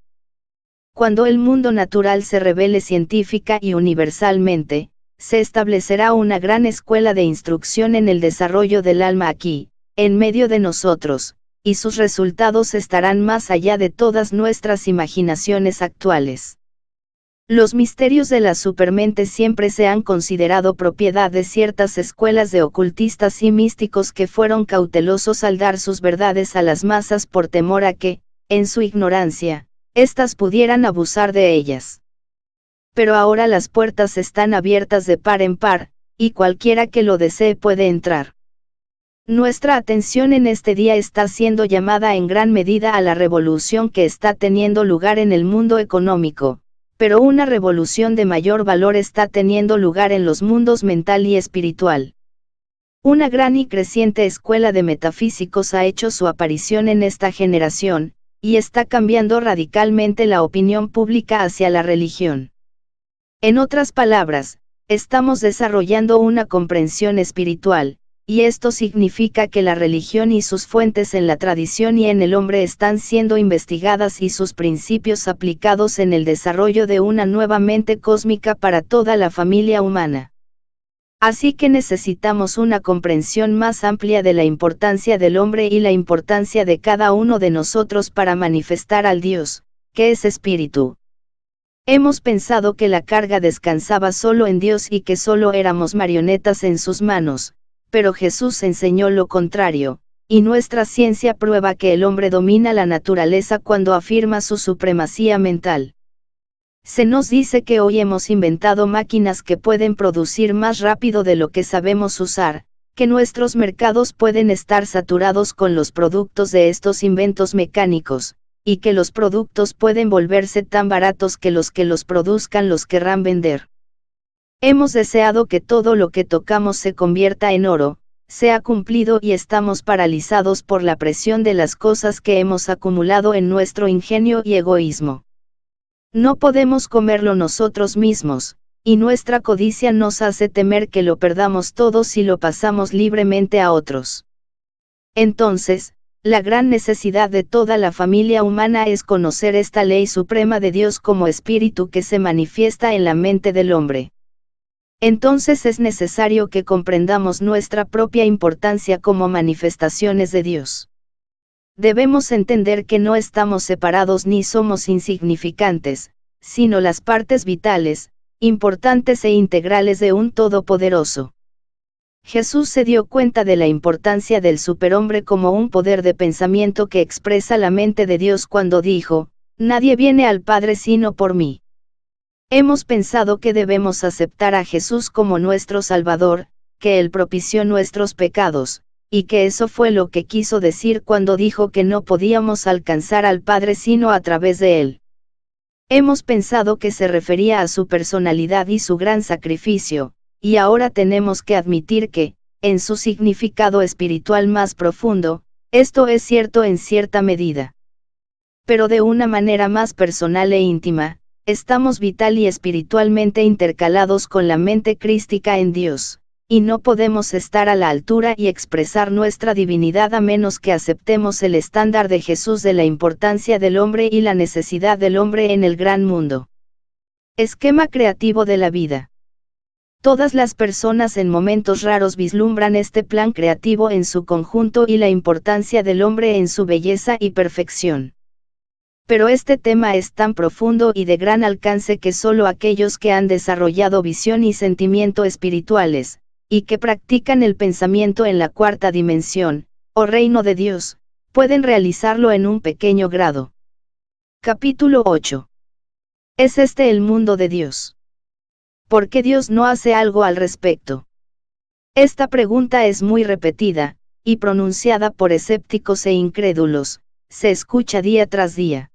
Cuando el mundo natural se revele científica y universalmente, se establecerá una gran escuela de instrucción en el desarrollo del alma aquí, en medio de nosotros, y sus resultados estarán más allá de todas nuestras imaginaciones actuales. Los misterios de la supermente siempre se han considerado propiedad de ciertas escuelas de ocultistas y místicos que fueron cautelosos al dar sus verdades a las masas por temor a que, en su ignorancia, éstas pudieran abusar de ellas. Pero ahora las puertas están abiertas de par en par, y cualquiera que lo desee puede entrar. Nuestra atención en este día está siendo llamada en gran medida a la revolución que está teniendo lugar en el mundo económico, pero una revolución de mayor valor está teniendo lugar en los mundos mental y espiritual. Una gran y creciente escuela de metafísicos ha hecho su aparición en esta generación, y está cambiando radicalmente la opinión pública hacia la religión. En otras palabras, estamos desarrollando una comprensión espiritual, y esto significa que la religión y sus fuentes en la tradición y en el hombre están siendo investigadas y sus principios aplicados en el desarrollo de una nueva mente cósmica para toda la familia humana. Así que necesitamos una comprensión más amplia de la importancia del hombre y la importancia de cada uno de nosotros para manifestar al Dios, que es espíritu. Hemos pensado que la carga descansaba solo en Dios y que solo éramos marionetas en sus manos, pero Jesús enseñó lo contrario, y nuestra ciencia prueba que el hombre domina la naturaleza cuando afirma su supremacía mental. Se nos dice que hoy hemos inventado máquinas que pueden producir más rápido de lo que sabemos usar, que nuestros mercados pueden estar saturados con los productos de estos inventos mecánicos, y que los productos pueden volverse tan baratos que los produzcan los querrán vender. Hemos deseado que todo lo que tocamos se convierta en oro, se ha cumplido y estamos paralizados por la presión de las cosas que hemos acumulado en nuestro ingenio y egoísmo. No podemos comerlo nosotros mismos, y nuestra codicia nos hace temer que lo perdamos todo si lo pasamos libremente a otros. Entonces, la gran necesidad de toda la familia humana es conocer esta ley suprema de Dios como espíritu que se manifiesta en la mente del hombre. Entonces es necesario que comprendamos nuestra propia importancia como manifestaciones de Dios. Debemos entender que no estamos separados ni somos insignificantes, sino las partes vitales, importantes e integrales de un Todopoderoso. Jesús se dio cuenta de la importancia del superhombre como un poder de pensamiento que expresa la mente de Dios cuando dijo, «Nadie viene al Padre sino por mí». Hemos pensado que debemos aceptar a Jesús como nuestro Salvador, que Él propició nuestros pecados, y que eso fue lo que quiso decir cuando dijo que no podíamos alcanzar al Padre sino a través de Él. Hemos pensado que se refería a su personalidad y su gran sacrificio, y ahora tenemos que admitir que, en su significado espiritual más profundo, esto es cierto en cierta medida. Pero de una manera más personal e íntima, estamos vital y espiritualmente intercalados con la mente crística en Dios, y no podemos estar a la altura y expresar nuestra divinidad a menos que aceptemos el estándar de Jesús de la importancia del hombre y la necesidad del hombre en el gran mundo. Esquema creativo de la vida. Todas las personas en momentos raros vislumbran este plan creativo en su conjunto y la importancia del hombre en su belleza y perfección. Pero este tema es tan profundo y de gran alcance que solo aquellos que han desarrollado visión y sentimiento espirituales, y que practican el pensamiento en la cuarta dimensión, o reino de Dios, pueden realizarlo en un pequeño grado. Capítulo 8. ¿Es este el mundo de Dios? ¿Por qué Dios no hace algo al respecto? Esta pregunta es muy repetida, y pronunciada por escépticos e incrédulos, se escucha día tras día.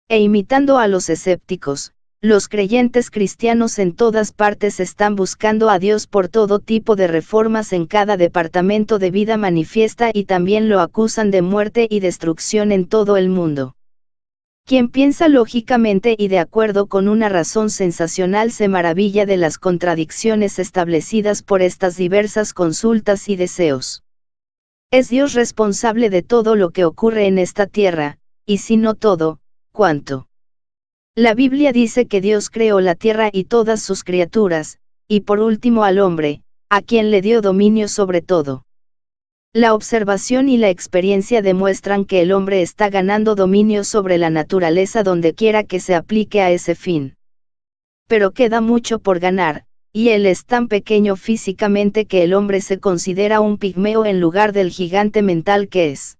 E imitando a los escépticos, los creyentes cristianos en todas partes están buscando a Dios por todo tipo de reformas en cada departamento de vida manifiesta y también lo acusan de muerte y destrucción en todo el mundo. Quien piensa lógicamente y de acuerdo con una razón sensacional se maravilla de las contradicciones establecidas por estas diversas consultas y deseos. ¿Es Dios responsable de todo lo que ocurre en esta tierra, y si no todo, cuánto? La Biblia dice que Dios creó la tierra y todas sus criaturas, y por último al hombre, a quien le dio dominio sobre todo. La observación y la experiencia demuestran que el hombre está ganando dominio sobre la naturaleza donde quiera que se aplique a ese fin. Pero queda mucho por ganar, y él es tan pequeño físicamente que el hombre se considera un pigmeo en lugar del gigante mental que es.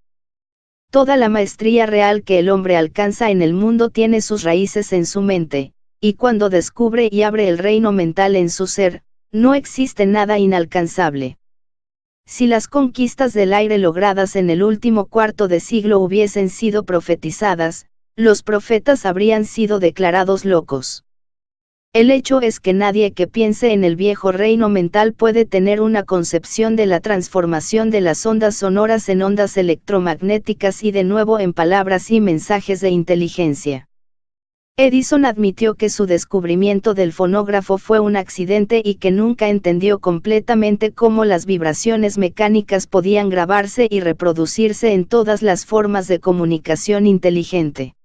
Toda la maestría real que el hombre alcanza en el mundo tiene sus raíces en su mente, y cuando descubre y abre el reino mental en su ser, no existe nada inalcanzable. Si las conquistas del aire logradas en el último cuarto de siglo hubiesen sido profetizadas, los profetas habrían sido declarados locos. El hecho es que nadie que piense en el viejo reino mental puede tener una concepción de la transformación de las ondas sonoras en ondas electromagnéticas y de nuevo en palabras y mensajes de inteligencia. Edison admitió que su descubrimiento del fonógrafo fue un accidente y que nunca entendió completamente cómo las vibraciones mecánicas podían grabarse y reproducirse en todas las formas de comunicación inteligente.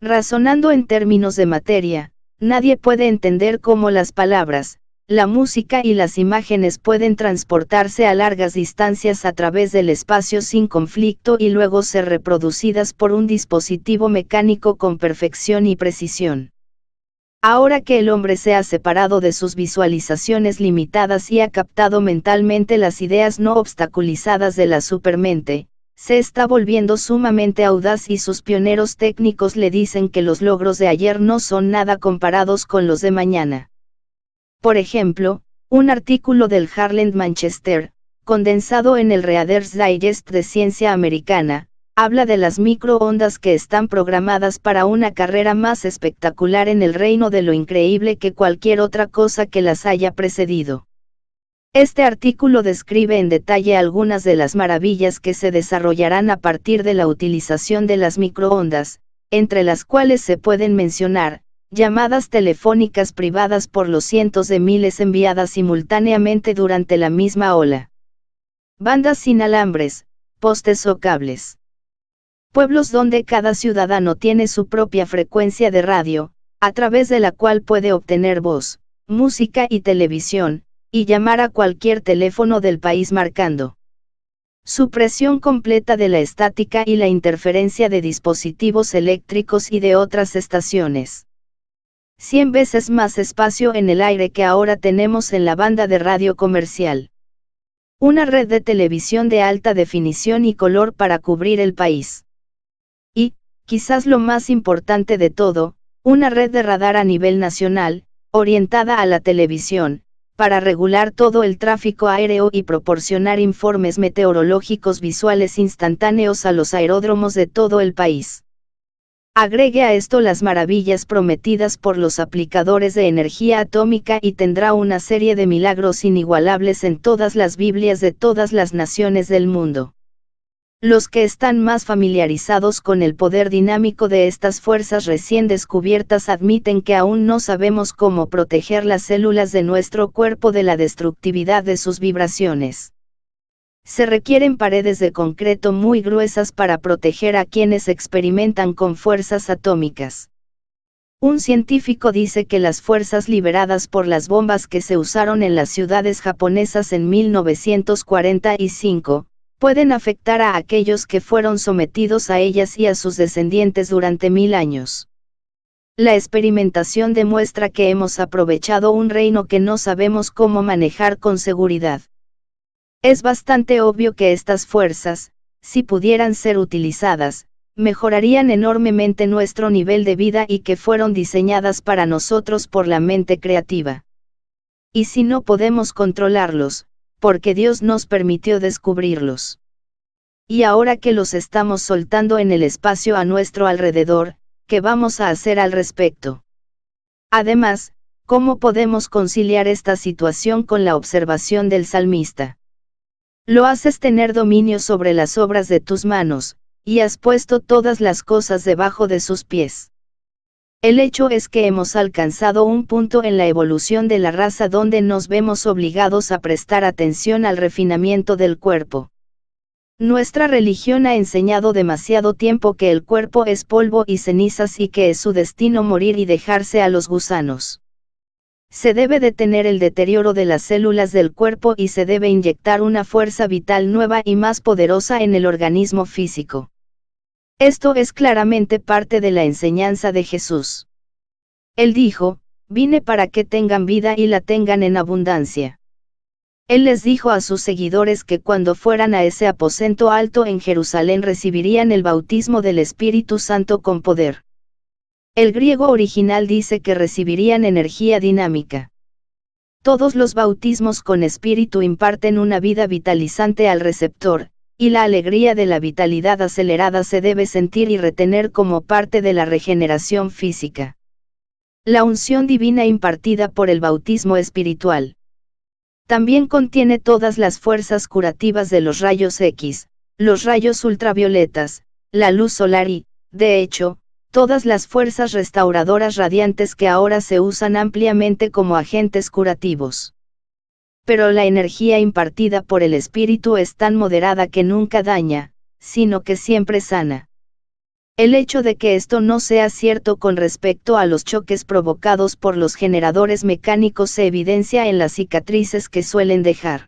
Razonando en términos de materia, nadie puede entender cómo las palabras, la música y las imágenes pueden transportarse a largas distancias a través del espacio sin conflicto y luego ser reproducidas por un dispositivo mecánico con perfección y precisión. Ahora que el hombre se ha separado de sus visualizaciones limitadas y ha captado mentalmente las ideas no obstaculizadas de la supermente, se está volviendo sumamente audaz y sus pioneros técnicos le dicen que los logros de ayer no son nada comparados con los de mañana. Por ejemplo, un artículo del Harland Manchester, condensado en el Reader's Digest de Ciencia Americana, habla de las microondas que están programadas para una carrera más espectacular en el reino de lo increíble que cualquier otra cosa que las haya precedido. Este artículo describe en detalle algunas de las maravillas que se desarrollarán a partir de la utilización de las microondas, entre las cuales se pueden mencionar, llamadas telefónicas privadas por los cientos de miles enviadas simultáneamente durante la misma ola. Bandas sin alambres, postes o cables. Pueblos donde cada ciudadano tiene su propia frecuencia de radio, a través de la cual puede obtener voz, música y televisión, y llamar a cualquier teléfono del país marcando. Supresión completa de la estática y la interferencia de dispositivos eléctricos y de otras estaciones. 100 veces más espacio en el aire que ahora tenemos en la banda de radio comercial. Una red de televisión de alta definición y color para cubrir el país. Y, quizás lo más importante de todo, una red de radar a nivel nacional, orientada a la televisión, para regular todo el tráfico aéreo y proporcionar informes meteorológicos visuales instantáneos a los aeródromos de todo el país. Agregue a esto las maravillas prometidas por los aplicadores de energía atómica y tendrá una serie de milagros inigualables en todas las Biblias de todas las naciones del mundo. Los que están más familiarizados con el poder dinámico de estas fuerzas recién descubiertas admiten que aún no sabemos cómo proteger las células de nuestro cuerpo de la destructividad de sus vibraciones. Se requieren paredes de concreto muy gruesas para proteger a quienes experimentan con fuerzas atómicas. Un científico dice que las fuerzas liberadas por las bombas que se usaron en las ciudades japonesas en 1945, pueden afectar a aquellos que fueron sometidos a ellas y a sus descendientes durante 1000 años. La experimentación demuestra que hemos aprovechado un reino que no sabemos cómo manejar con seguridad. Es bastante obvio que estas fuerzas, si pudieran ser utilizadas, mejorarían enormemente nuestro nivel de vida y que fueron diseñadas para nosotros por la mente creativa. Y si no podemos controlarlos, porque Dios nos permitió descubrirlos. Y ahora que los estamos soltando en el espacio a nuestro alrededor, ¿qué vamos a hacer al respecto? Además, ¿cómo podemos conciliar esta situación con la observación del salmista? Lo haces tener dominio sobre las obras de tus manos, y has puesto todas las cosas debajo de sus pies. El hecho es que hemos alcanzado un punto en la evolución de la raza donde nos vemos obligados a prestar atención al refinamiento del cuerpo. Nuestra religión ha enseñado demasiado tiempo que el cuerpo es polvo y cenizas y que es su destino morir y dejarse a los gusanos. Se debe detener el deterioro de las células del cuerpo y se debe inyectar una fuerza vital nueva y más poderosa en el organismo físico. Esto es claramente parte de la enseñanza de Jesús. Él dijo, vine para que tengan vida y la tengan en abundancia. Él les dijo a sus seguidores que cuando fueran a ese aposento alto en Jerusalén recibirían el bautismo del Espíritu Santo con poder. El griego original dice que recibirían energía dinámica. Todos los bautismos con espíritu imparten una vida vitalizante al receptor, y la alegría de la vitalidad acelerada se debe sentir y retener como parte de la regeneración física. La unción divina impartida por el bautismo espiritual también contiene todas las fuerzas curativas de los rayos X, los rayos ultravioletas, la luz solar y, de hecho, todas las fuerzas restauradoras radiantes que ahora se usan ampliamente como agentes curativos. Pero la energía impartida por el Espíritu es tan moderada que nunca daña, sino que siempre sana. El hecho de que esto no sea cierto con respecto a los choques provocados por los generadores mecánicos se evidencia en las cicatrices que suelen dejar.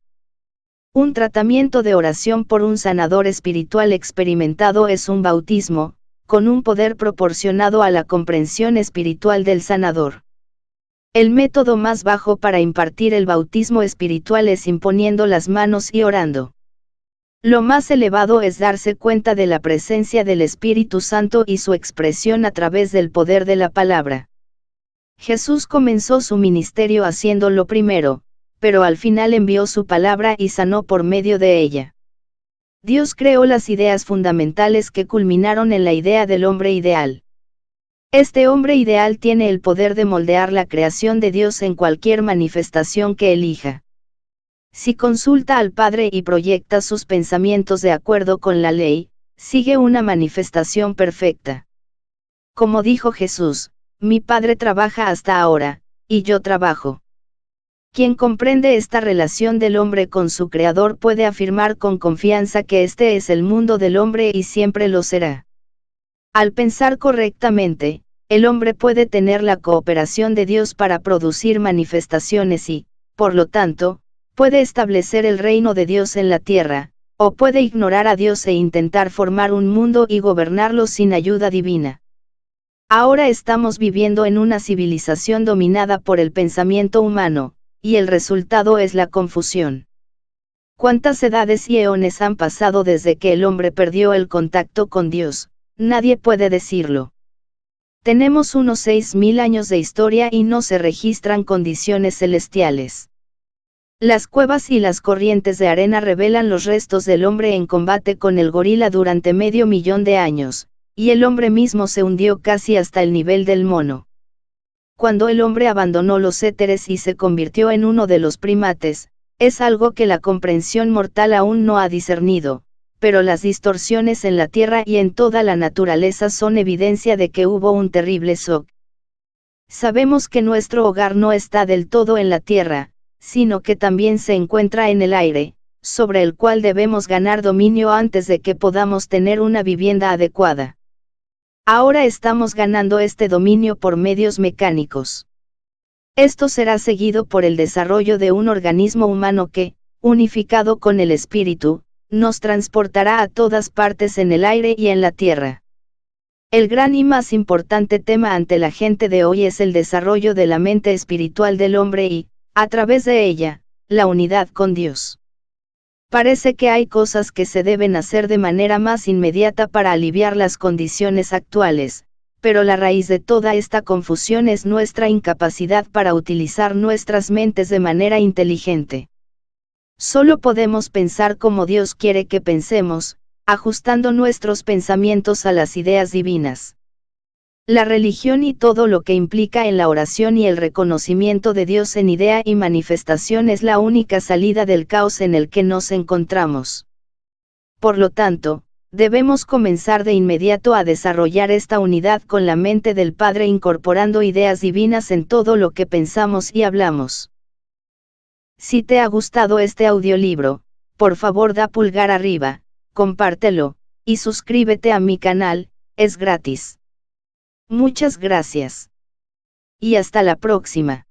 Un tratamiento de oración por un sanador espiritual experimentado es un bautismo, con un poder proporcionado a la comprensión espiritual del sanador. El método más bajo para impartir el bautismo espiritual es imponiendo las manos y orando. Lo más elevado es darse cuenta de la presencia del Espíritu Santo y su expresión a través del poder de la palabra. Jesús comenzó su ministerio haciéndolo primero, pero al final envió su palabra y sanó por medio de ella. Dios creó las ideas fundamentales que culminaron en la idea del hombre ideal. Este hombre ideal tiene el poder de moldear la creación de Dios en cualquier manifestación que elija. Si consulta al Padre y proyecta sus pensamientos de acuerdo con la ley, sigue una manifestación perfecta. Como dijo Jesús, mi Padre trabaja hasta ahora, y yo trabajo. Quien comprende esta relación del hombre con su Creador puede afirmar con confianza que este es el mundo del hombre y siempre lo será. Al pensar correctamente, el hombre puede tener la cooperación de Dios para producir manifestaciones y, por lo tanto, puede establecer el reino de Dios en la tierra, o puede ignorar a Dios e intentar formar un mundo y gobernarlo sin ayuda divina. Ahora estamos viviendo en una civilización dominada por el pensamiento humano, y el resultado es la confusión. ¿Cuántas edades y eones han pasado desde que el hombre perdió el contacto con Dios? Nadie puede decirlo. Tenemos unos 6000 años de historia y no se registran condiciones celestiales. Las cuevas y las corrientes de arena revelan los restos del hombre en combate con el gorila durante 500.000 de años, y el hombre mismo se hundió casi hasta el nivel del mono. Cuando el hombre abandonó los éteres y se convirtió en uno de los primates, es algo que la comprensión mortal aún no ha discernido, pero las distorsiones en la tierra y en toda la naturaleza son evidencia de que hubo un terrible shock. Sabemos que nuestro hogar no está del todo en la tierra, sino que también se encuentra en el aire, sobre el cual debemos ganar dominio antes de que podamos tener una vivienda adecuada. Ahora estamos ganando este dominio por medios mecánicos. Esto será seguido por el desarrollo de un organismo humano que, unificado con el espíritu, nos transportará a todas partes en el aire y en la tierra. El gran y más importante tema ante la gente de hoy es el desarrollo de la mente espiritual del hombre y, a través de ella, la unidad con Dios. Parece que hay cosas que se deben hacer de manera más inmediata para aliviar las condiciones actuales, pero la raíz de toda esta confusión es nuestra incapacidad para utilizar nuestras mentes de manera inteligente. Solo podemos pensar como Dios quiere que pensemos, ajustando nuestros pensamientos a las ideas divinas. La religión y todo lo que implica en la oración y el reconocimiento de Dios en idea y manifestación es la única salida del caos en el que nos encontramos. Por lo tanto, debemos comenzar de inmediato a desarrollar esta unidad con la mente del Padre incorporando ideas divinas en todo lo que pensamos y hablamos. Si te ha gustado este audiolibro, por favor da pulgar arriba, compártelo, y suscríbete a mi canal, es gratis. Muchas gracias. Y hasta la próxima.